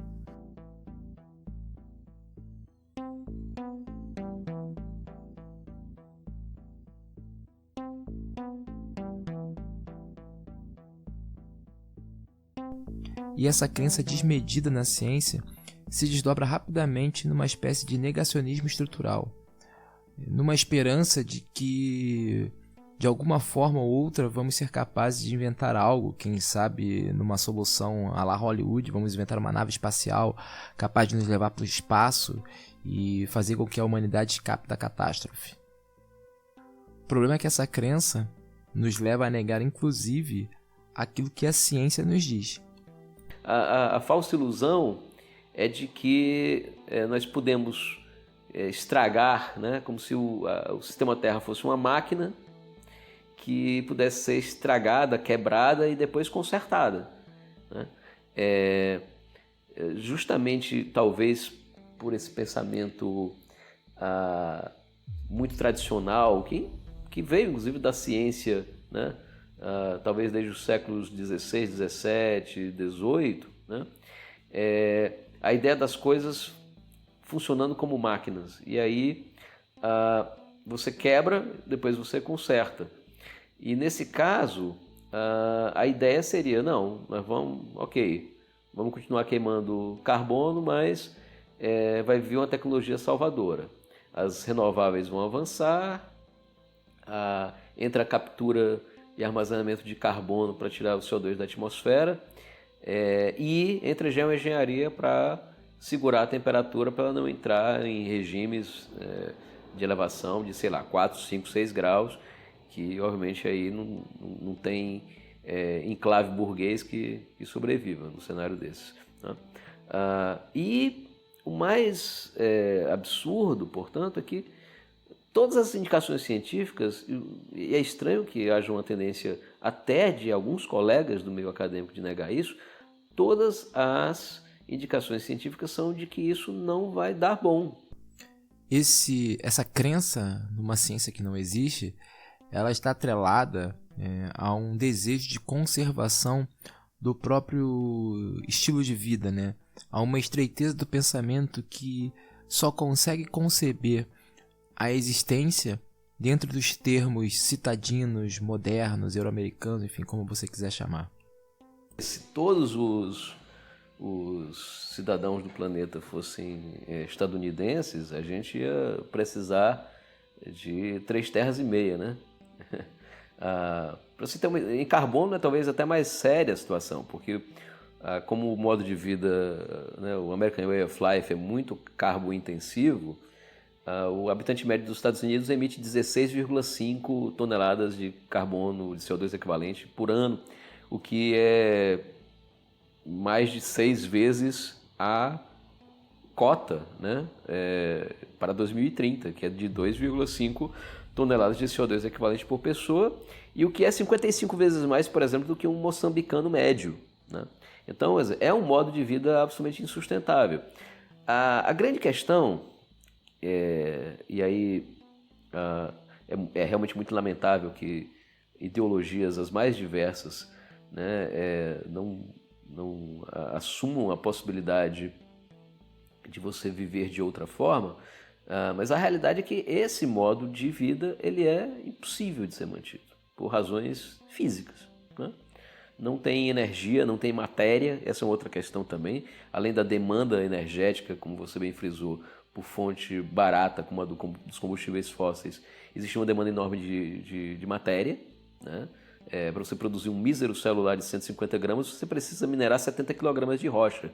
E essa crença desmedida na ciência se desdobra rapidamente numa espécie de negacionismo estrutural, numa esperança de que, de alguma forma ou outra, vamos ser capazes de inventar algo, quem sabe numa solução à la Hollywood, vamos inventar uma nave espacial capaz de nos levar para o espaço e fazer com que a humanidade escape da catástrofe. O problema é que essa crença nos leva a negar, inclusive, aquilo que a ciência nos diz. A falsa ilusão é de que nós podemos estragar, né, como se o sistema Terra fosse uma máquina que pudesse ser estragada, quebrada e depois consertada, né? Justamente, talvez, por esse pensamento muito tradicional, que veio inclusive da ciência, né? Talvez desde os séculos XVI, XVII, XVIII, né? A ideia das coisas funcionando como máquinas. E aí você quebra, depois você conserta. E nesse caso, a ideia seria, não, nós vamos continuar queimando carbono, mas vai vir uma tecnologia salvadora. As renováveis vão avançar, entra a captura e armazenamento de carbono para tirar o CO2 da atmosfera, e entra a geoengenharia para segurar a temperatura para ela não entrar em regimes de elevação de, 4, 5, 6 graus, que obviamente aí não tem enclave burguês que sobreviva no cenário desses, né? E o mais absurdo, portanto, é que todas as indicações científicas, e é estranho que haja uma tendência até de alguns colegas do meio acadêmico de negar isso, todas as indicações científicas são de que isso não vai dar bom. Essa crença numa ciência que não existe, ela está atrelada a um desejo de conservação do próprio estilo de vida, né? A uma estreiteza do pensamento que só consegue conceber a existência dentro dos termos citadinos, modernos, euro-americanos, enfim, como você quiser chamar. Se todos os cidadãos do planeta fossem estadunidenses, a gente ia precisar de 3 terras e meia, né? Para você ter em carbono é talvez até mais séria a situação, porque como o modo de vida, né, o American Way of Life é muito carbointensivo, o habitante médio dos Estados Unidos emite 16,5 toneladas de carbono, de CO2 equivalente por ano, o que é mais de 6 vezes a cota, né, para 2030, que é de 2,5 toneladas de CO2 equivalente por pessoa, e o que é 55 vezes mais, por exemplo, do que um moçambicano médio, né? Então, é um modo de vida absolutamente insustentável. A grande questão, e aí é realmente muito lamentável que ideologias as mais diversas, né, não assumam a possibilidade de você viver de outra forma, mas a realidade é que esse modo de vida ele é impossível de ser mantido, por razões físicas, né? Não tem energia, não tem matéria, essa é outra questão também, além da demanda energética, como você bem frisou, por fonte barata, como a dos combustíveis fósseis, existe uma demanda enorme de matéria, né? Para você produzir um mísero celular de 150 gramas, você precisa minerar 70 kg de rocha,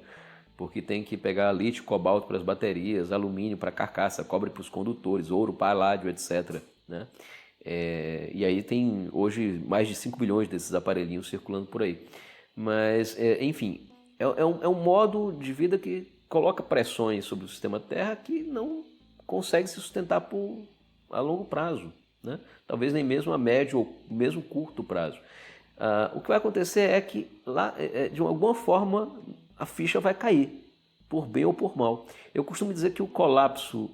porque tem que pegar lítio, cobalto para as baterias, alumínio para a carcaça, cobre para os condutores, ouro, paládio, etc., né? E aí tem hoje mais de 5 bilhões desses aparelhinhos circulando por aí. Mas, enfim, é um modo de vida que coloca pressões sobre o sistema Terra que não consegue se sustentar a longo prazo, né? Talvez nem mesmo a médio ou mesmo curto prazo. O que vai acontecer é que, de alguma forma, a ficha vai cair, por bem ou por mal. Eu costumo dizer que o colapso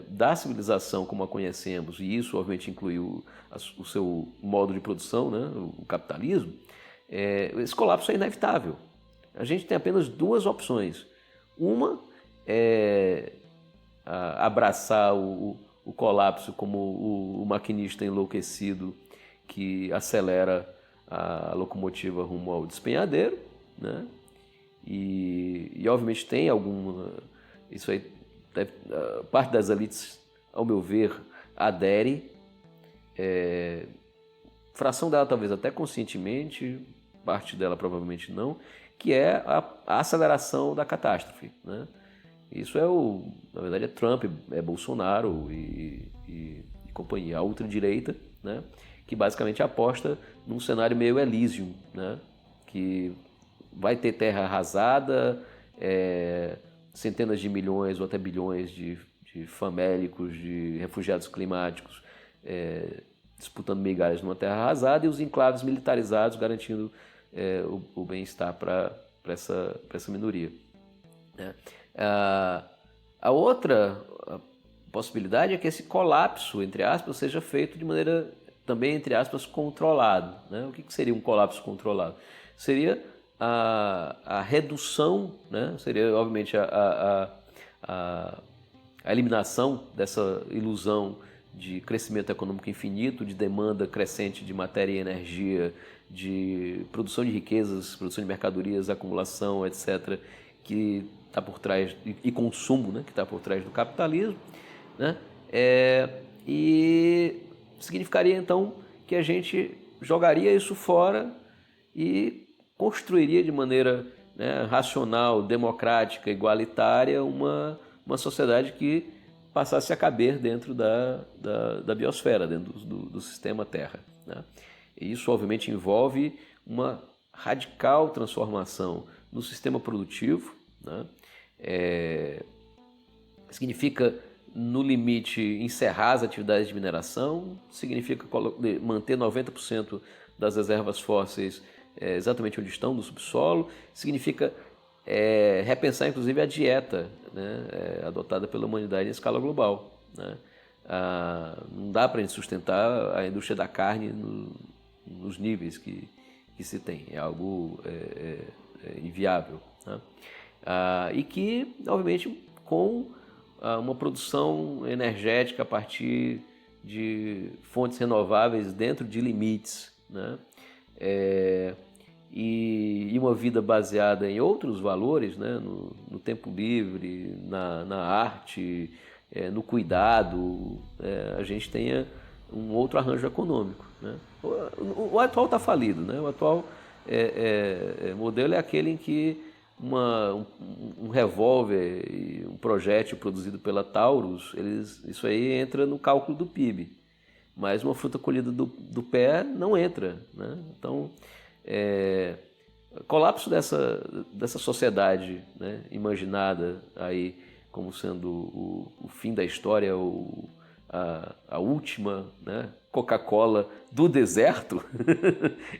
da civilização como a conhecemos, e isso obviamente inclui o seu modo de produção, né, o capitalismo, esse colapso é inevitável. A gente tem apenas 2 opções. Uma é abraçar o colapso como o maquinista enlouquecido que acelera a locomotiva rumo ao despenhadeiro, né? E obviamente tem alguma... Isso aí, parte das elites, ao meu ver, adere. Fração dela talvez até conscientemente, parte dela provavelmente não, que é a aceleração da catástrofe, né? Isso na verdade é Trump, é Bolsonaro e companhia, a ultradireita, né? Que basicamente aposta num cenário meio Elysium, né? Que vai ter terra arrasada, centenas de milhões ou até bilhões de famélicos, de refugiados climáticos disputando migalhas numa terra arrasada e os enclaves militarizados garantindo o bem-estar para essa minoria, né? A outra possibilidade é que esse colapso, entre aspas, seja feito de maneira também, entre aspas, controlado, né? O que seria um colapso controlado? Seria a redução, né? Seria, obviamente, a eliminação dessa ilusão de crescimento econômico infinito, de demanda crescente de matéria e energia, de produção de riquezas, produção de mercadorias, acumulação, etc., que está por trás, e consumo, né? Que está por trás do capitalismo, né? E significaria, então, que a gente jogaria isso fora e construiria de maneira, né, racional, democrática, igualitária, uma sociedade que passasse a caber dentro da biosfera, dentro do sistema Terra, né? E isso, obviamente, envolve uma radical transformação no sistema produtivo, né? Significa, no limite, encerrar as atividades de mineração, significa manter 90% das reservas fósseis exatamente onde estão, no subsolo, significa repensar, inclusive, a dieta, né, adotada pela humanidade em escala global, né? Não dá para a gente sustentar a indústria da carne nos níveis que se tem, é algo inviável, né? E que, obviamente, com uma produção energética a partir de fontes renováveis dentro de limites, né? E uma vida baseada em outros valores, né? No tempo livre, na arte, no cuidado, a gente tenha um outro arranjo econômico, né? O atual está falido, né? O atual modelo é aquele em que um revólver e um projétil produzido pela Taurus, isso aí entra no cálculo do PIB, mas uma fruta colhida do pé não entra, né? Então, colapso dessa sociedade, né, imaginada aí como sendo o fim da história, a última, né, Coca-Cola do deserto,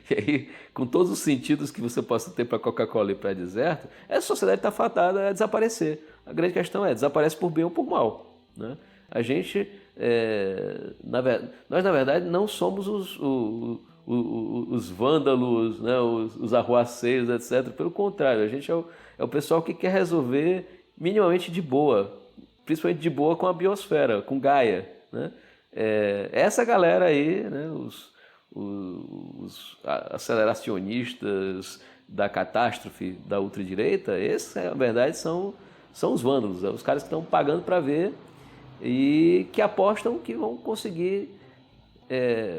e aí, com todos os sentidos que você possa ter para Coca-Cola e para deserto, essa sociedade está fatada a desaparecer. A grande questão desaparece por bem ou por mal, né? A gente, nós na verdade não somos os vândalos, né, os arruaceiros, etc. Pelo contrário, a gente é o pessoal que quer resolver minimamente de boa, principalmente de boa com a biosfera, com Gaia, né? Essa galera aí, né, os aceleracionistas da catástrofe da ultradireita, esses, na verdade, são os vândalos, os caras que estão pagando para ver e que apostam que vão conseguir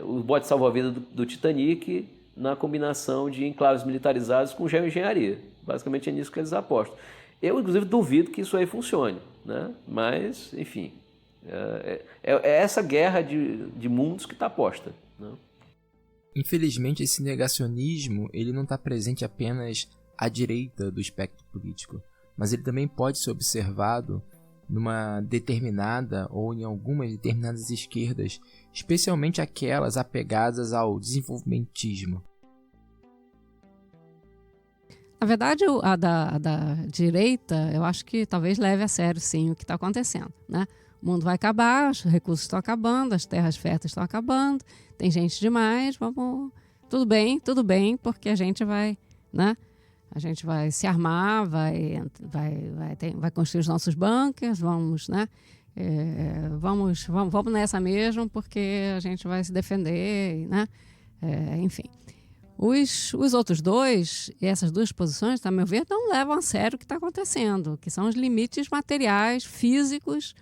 o bote salva-vida do Titanic na combinação de enclaves militarizados com geoengenharia. Basicamente é nisso que eles apostam. Eu, inclusive, duvido que isso aí funcione, né? Mas, enfim, é essa guerra de mundos que está posta, né? Infelizmente, esse negacionismo ele não está presente apenas à direita do espectro político, mas ele também pode ser observado numa determinada ou em algumas determinadas esquerdas, especialmente aquelas apegadas ao desenvolvimentismo. Na verdade, a da direita, eu acho que talvez leve a sério, sim, o que está acontecendo, né? O mundo vai acabar, os recursos estão acabando, as terras férteis estão acabando, tem gente demais, vamos... Tudo bem, porque a gente vai, né? A gente vai se armar, vai construir os nossos bunkers, vamos, né? Vamos nessa mesmo, porque a gente vai se defender, né? Enfim. Os outros dois, essas duas posições, a meu ver, não levam a sério o que está acontecendo, que são os limites materiais, físicos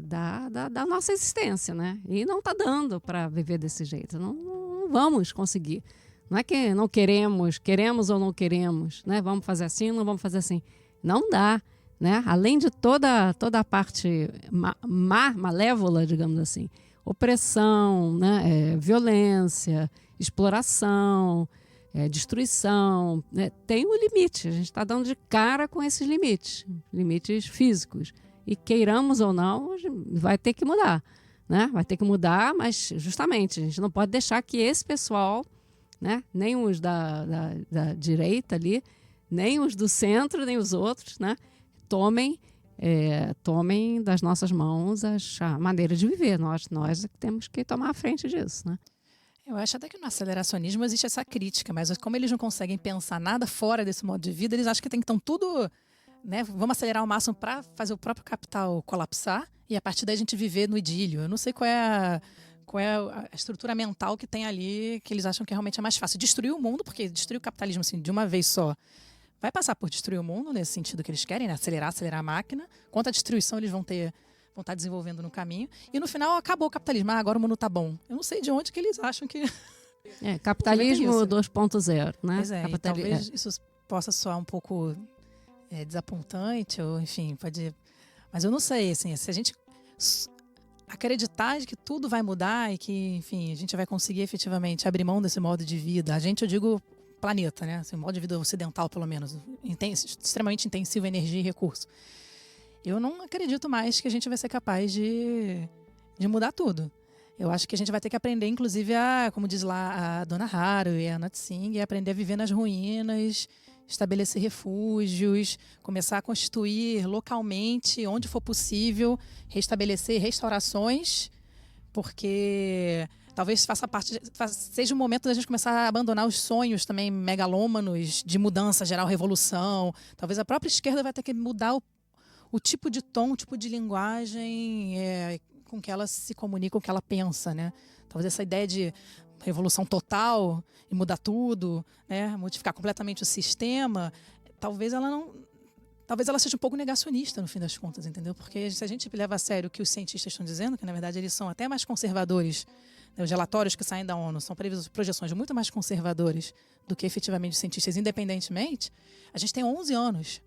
da nossa existência, né? E não está dando para viver desse jeito, não vamos conseguir. Não é que não queremos ou não queremos, né? Vamos fazer assim ou não vamos fazer assim. Não dá, né? Além de toda a parte malévola, digamos assim, opressão, né? Violência, exploração, destruição, né? Tem um limite. A gente está dando de cara com esses limites físicos. E queiramos ou não, vai ter que mudar, né? Vai ter que mudar, mas justamente a gente não pode deixar que esse pessoal, né? Nem os da direita ali, nem os do centro, nem os outros, né? Tomem tomem das nossas mãos a maneira de viver. Nós é que temos que tomar a frente disso, né? Eu acho até que no aceleracionismo existe essa crítica, mas como eles não conseguem pensar nada fora desse modo de vida, eles acham que tem que estar tudo, né? Vamos acelerar ao máximo para fazer o próprio capital colapsar e a partir daí a gente viver no idílio. Eu não sei qual é a estrutura mental que tem ali, que eles acham que realmente é mais fácil. Destruir o mundo, porque destruir o capitalismo assim, de uma vez só vai passar por destruir o mundo, nesse sentido que eles querem, né? Acelerar a máquina. Quanta destruição eles vão estar desenvolvendo no caminho. E no final acabou o capitalismo. Agora o mundo tá bom. Eu não sei de onde que eles acham que... Capitalismo 2.0, né? Pois é, e talvez isso possa soar um pouco desapontante, ou enfim, pode... Mas eu não sei, assim, se a gente acreditar de que tudo vai mudar e que, enfim, a gente vai conseguir efetivamente abrir mão desse modo de vida. Eu digo planeta, né? Assim, modo de vida ocidental, pelo menos, extremamente intensivo em energia e recurso. Eu não acredito mais que a gente vai ser capaz de mudar tudo. Eu acho que a gente vai ter que aprender, inclusive, como diz lá a Dona Haru e a Anat Singh, aprender a viver nas ruínas, estabelecer refúgios, começar a constituir localmente, onde for possível, restabelecer restaurações, porque talvez seja o momento da gente começar a abandonar os sonhos também megalômanos de mudança geral, revolução. Talvez a própria esquerda vai ter que mudar o tipo de tom, o tipo de linguagem com que ela se comunica, com o que ela pensa, né? Talvez essa ideia de revolução total e mudar tudo, né? Modificar completamente o sistema, talvez ela seja um pouco negacionista no fim das contas, entendeu? Porque se a gente leva a sério o que os cientistas estão dizendo, que na verdade eles são até mais conservadores, né? Os relatórios que saem da ONU são projeções muito mais conservadoras do que efetivamente os cientistas, independentemente, a gente tem 11 anos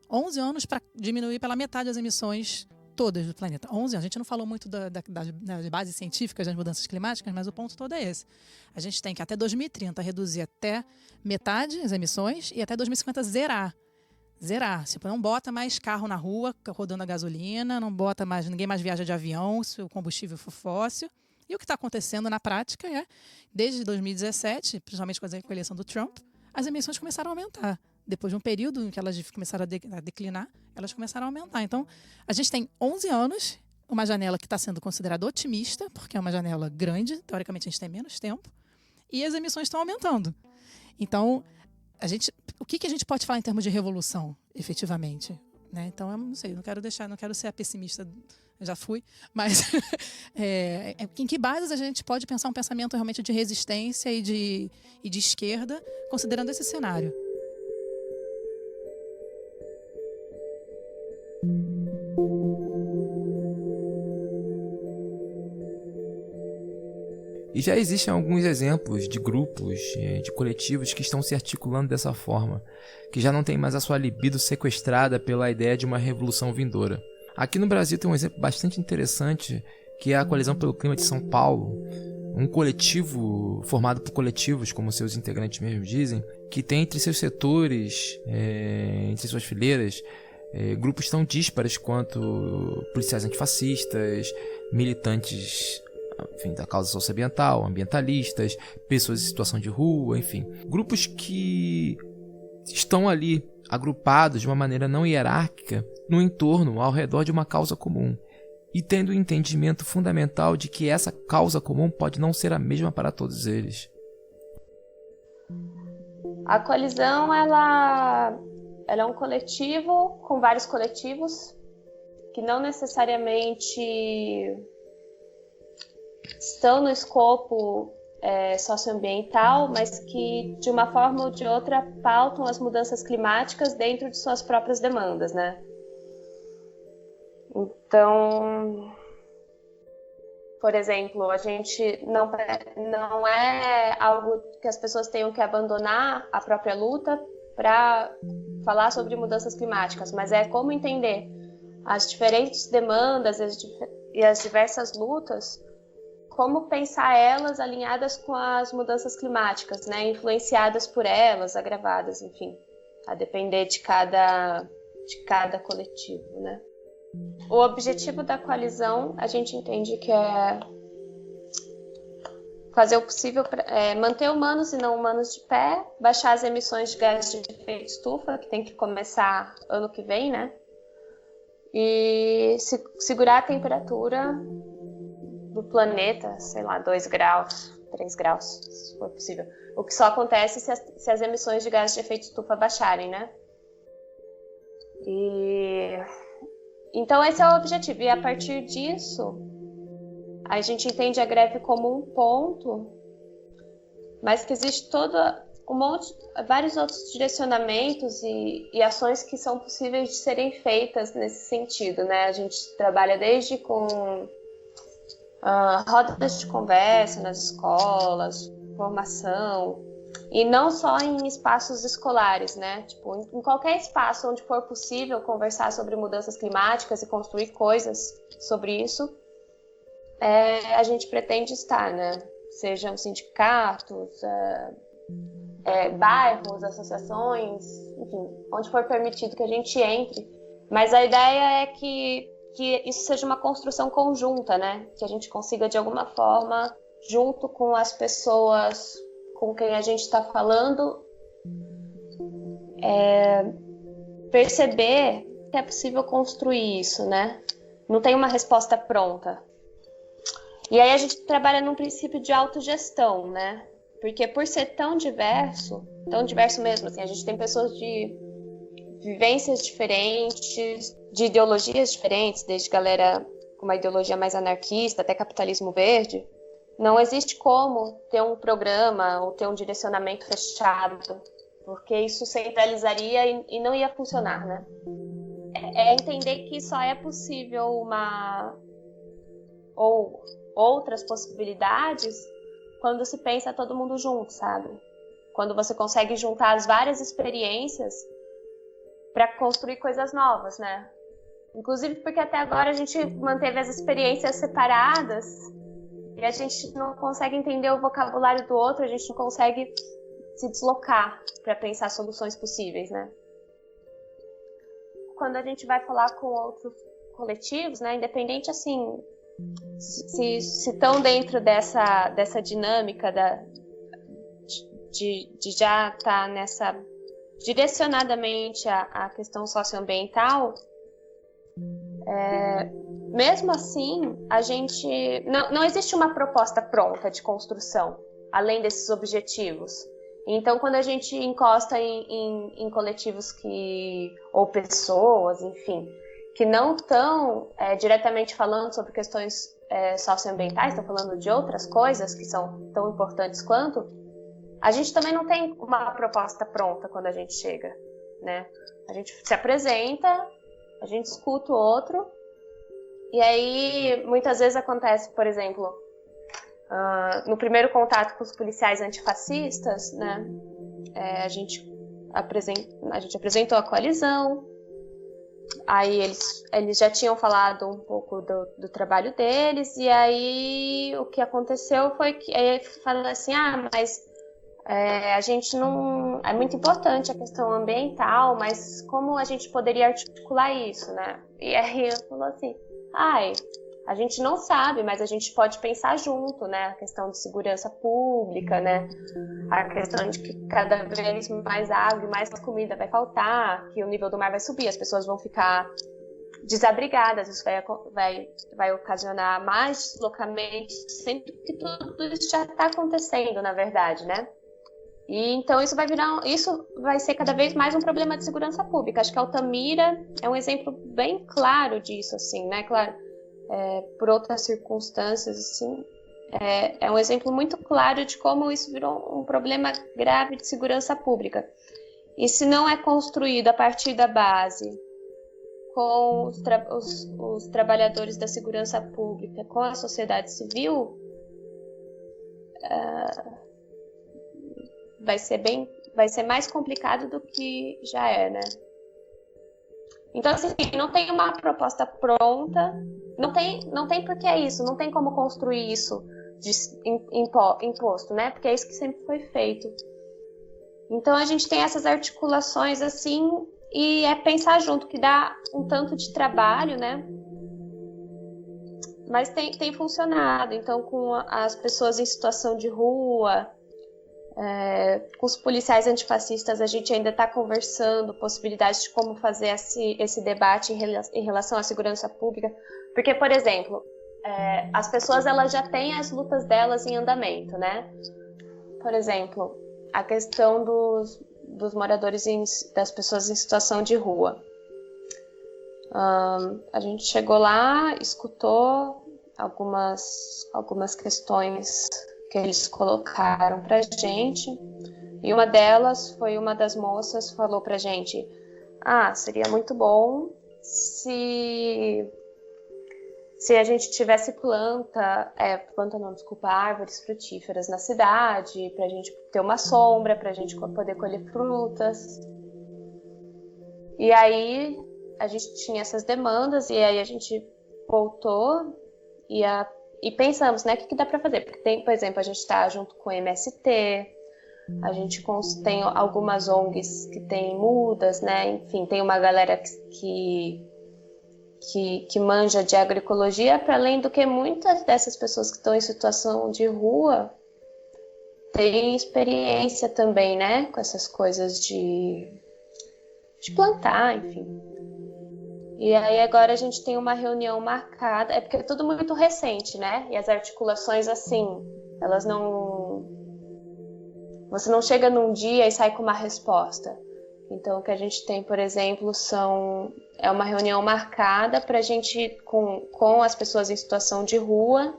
para diminuir pela metade as emissões todas do planeta. 11 anos. A gente não falou muito das bases científicas das mudanças climáticas, mas o ponto todo é esse. A gente tem que até 2030 reduzir até metade as emissões e até 2050 zerar. Tipo, não bota mais carro na rua rodando a gasolina, ninguém mais viaja de avião se o combustível for fóssil. E o que está acontecendo na prática desde 2017, principalmente com a eleição do Trump, as emissões começaram a aumentar. Depois de um período em que elas começaram a declinar, elas começaram a aumentar. Então, a gente tem 11 anos, uma janela que está sendo considerada otimista, porque é uma janela grande, teoricamente a gente tem menos tempo, e as emissões estão aumentando. Então, o que a gente pode falar em termos de revolução, efetivamente? Né? Então, eu não sei, não quero ser a pessimista, já fui, mas em que bases a gente pode pensar um pensamento realmente de resistência e de esquerda, considerando esse cenário? E já existem alguns exemplos de grupos, de coletivos que estão se articulando dessa forma, que já não tem mais a sua libido sequestrada pela ideia de uma revolução vindoura. Aqui no Brasil tem um exemplo bastante interessante, que é a Coalizão pelo Clima de São Paulo, um coletivo formado por coletivos, como seus integrantes mesmo dizem, que tem entre seus setores, entre suas fileiras, grupos tão díspares quanto policiais antifascistas, militantes, enfim, da causa socioambiental, ambientalistas, pessoas em situação de rua, enfim. Grupos que estão ali agrupados de uma maneira não hierárquica no entorno, ao redor de uma causa comum, e tendo o entendimento fundamental de que essa causa comum pode não ser a mesma para todos eles. A coalizão, ela é um coletivo com vários coletivos que não necessariamente estão no escopo socioambiental, mas que de uma forma ou de outra pautam as mudanças climáticas dentro de suas próprias demandas, né? Então, por exemplo, a gente não é algo que as pessoas tenham que abandonar a própria luta para falar sobre mudanças climáticas, mas é como entender as diferentes demandas e as diversas lutas, como pensar elas alinhadas com as mudanças climáticas, né? Influenciadas por elas, agravadas, enfim, a depender de cada coletivo, né? O objetivo da coalizão, a gente entende que é fazer o possível para manter humanos e não humanos de pé, baixar as emissões de gases de efeito estufa, que tem que começar ano que vem, né? e segurar a temperatura do planeta, sei lá, 2 graus, 3 graus, se for possível. O que só acontece se as emissões de gases de efeito estufa baixarem, né? Então esse é o objetivo. E a partir disso, a gente entende a greve como um ponto, mas que existe vários outros direcionamentos e ações que são possíveis de serem feitas nesse sentido, né? A gente trabalha desde com rodas de conversa nas escolas, formação, e não só em espaços escolares, né? Tipo, em qualquer espaço onde for possível conversar sobre mudanças climáticas e construir coisas sobre isso, a gente pretende estar, né? Sejam sindicatos, bairros, associações, enfim, onde for permitido que a gente entre. Mas a ideia é que isso seja uma construção conjunta, né? Que a gente consiga, de alguma forma, junto com as pessoas com quem a gente está falando, perceber que é possível construir isso, né? Não tem uma resposta pronta. E aí a gente trabalha num princípio de autogestão, né? Porque por ser tão diverso mesmo, assim, a gente tem pessoas de vivências diferentes, de ideologias diferentes, desde galera com uma ideologia mais anarquista até capitalismo verde. Não existe como ter um programa ou ter um direcionamento fechado, porque isso centralizaria e não ia funcionar, né? É entender que só é possível ou outras possibilidades quando se pensa todo mundo junto, sabe? Quando você consegue juntar as várias experiências para construir coisas novas, né? Inclusive porque até agora a gente manteve as experiências separadas e a gente não consegue entender o vocabulário do outro, a gente não consegue se deslocar para pensar soluções possíveis, né? Quando a gente vai falar com outros coletivos, né, independente assim, se estão dentro dessa dinâmica de já estar nessa direcionadamente a questão socioambiental, mesmo assim, a gente não existe uma proposta pronta de construção, além desses objetivos. Então, quando a gente encosta em coletivos ou pessoas, enfim, que não estão diretamente falando sobre questões socioambientais, estão falando de outras coisas que são tão importantes quanto, a gente também não tem uma proposta pronta quando a gente chega, né? A gente se apresenta, a gente escuta o outro, e aí muitas vezes acontece, por exemplo, no primeiro contato com os policiais antifascistas, né, a gente apresentou a coalizão, aí eles já tinham falado um pouco do trabalho deles, e aí o que aconteceu foi que falaram assim, mas a gente não... É muito importante a questão ambiental, mas como a gente poderia articular isso, né? E aí eu falo assim, a gente não sabe, mas a gente pode pensar junto, né? A questão de segurança pública, né? A questão de que cada vez mais água e mais comida vai faltar, que o nível do mar vai subir, as pessoas vão ficar desabrigadas, isso vai ocasionar mais deslocamentos, sendo que tudo isso já está acontecendo, na verdade, né? E então isso vai ser cada vez mais um problema de segurança pública. Acho que Altamira é um exemplo bem claro disso, assim, né? Claro, por outras circunstâncias, assim, é um exemplo muito claro de como isso virou um problema grave de segurança pública. E se não é construído a partir da base, com os trabalhadores da segurança pública, com a sociedade civil, vai ser mais complicado do que já é, né? Então, assim, não tem uma proposta pronta, não tem porque é isso, não tem como construir isso imposto, né? Porque é isso que sempre foi feito. Então, a gente tem essas articulações, assim, e pensar junto, que dá um tanto de trabalho, né? Mas tem funcionado. Então, com as pessoas em situação de rua, Com os policiais antifascistas a gente ainda está conversando possibilidades de como fazer esse debate em relação à segurança pública, porque, por exemplo, as pessoas elas já têm as lutas delas em andamento, né? Por exemplo, a questão dos moradores, das pessoas em situação de rua. A gente chegou lá, escutou algumas questões que eles colocaram pra gente, e uma delas foi uma das moças falou pra gente: seria muito bom se a gente tivesse árvores frutíferas na cidade, pra gente ter uma sombra, pra gente poder colher frutas. E aí a gente tinha essas demandas, e aí a gente voltou e pensamos, né, o que dá para fazer? Porque tem, por exemplo, a gente está junto com o MST, a gente tem algumas ONGs que tem mudas, né, enfim, tem uma galera que manja de agroecologia, para além do que muitas dessas pessoas que estão em situação de rua têm experiência também, né, com essas coisas de plantar, enfim. E aí agora a gente tem uma reunião marcada, porque é tudo muito recente, né? E as articulações, assim, elas não... Você não chega num dia e sai com uma resposta. Então o que a gente tem, por exemplo, é uma reunião marcada para a gente, com as pessoas em situação de rua,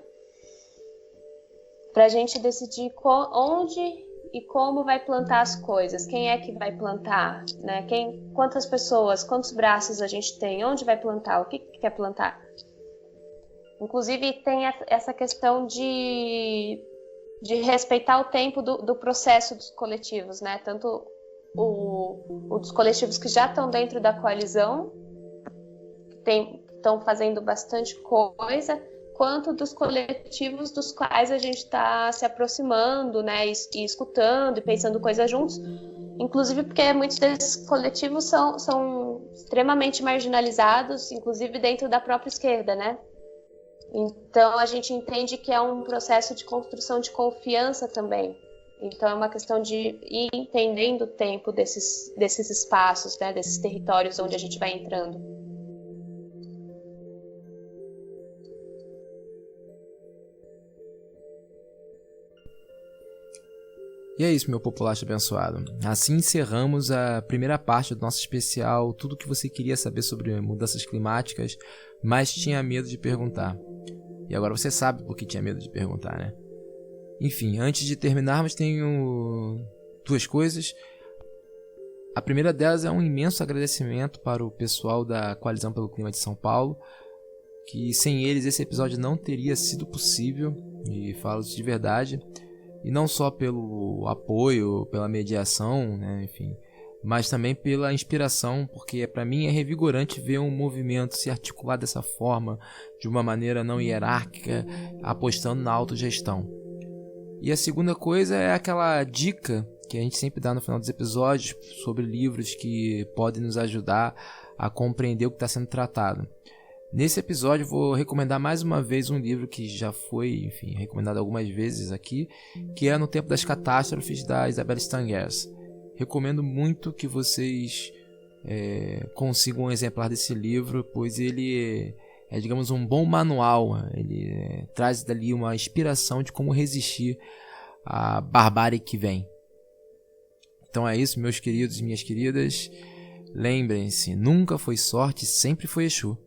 para a gente decidir onde e como vai plantar as coisas, quem é que vai plantar, né? Quantas pessoas, quantos braços a gente tem, onde vai plantar, o que quer plantar. Inclusive tem essa questão de respeitar o tempo do processo dos coletivos, né? Tanto o dos coletivos que já estão dentro da coalizão, que estão fazendo bastante coisa, quanto dos coletivos dos quais a gente está se aproximando, né, e escutando e pensando coisas juntos, inclusive porque muitos desses coletivos são extremamente marginalizados, inclusive dentro da própria esquerda, né? Então a gente entende que é um processo de construção de confiança também. Então é uma questão de ir entendendo o tempo desses espaços, né, desses territórios onde a gente vai entrando. E é isso, meu populacho abençoado. Assim encerramos a primeira parte do nosso especial, tudo o que você queria saber sobre mudanças climáticas, mas tinha medo de perguntar. E agora você sabe por que tinha medo de perguntar, né? Enfim, antes de terminarmos, tenho duas coisas. A primeira delas é um imenso agradecimento para o pessoal da Coalizão pelo Clima de São Paulo, que sem eles esse episódio não teria sido possível, e falo isso de verdade. E não só pelo apoio, pela mediação, né, enfim, mas também pela inspiração, porque para mim é revigorante ver um movimento se articular dessa forma, de uma maneira não hierárquica, apostando na autogestão. E a segunda coisa é aquela dica que a gente sempre dá no final dos episódios sobre livros que podem nos ajudar a compreender o que está sendo tratado. Nesse episódio vou recomendar mais uma vez um livro que já foi, enfim, recomendado algumas vezes aqui, que é No Tempo das Catástrofes, da Isabelle Stangers. Recomendo muito que vocês consigam um exemplar desse livro, pois ele é, digamos, um bom manual. Ele traz dali uma inspiração de como resistir à barbárie que vem. Então é isso, meus queridos e minhas queridas. Lembrem-se, nunca foi sorte, sempre foi Exu.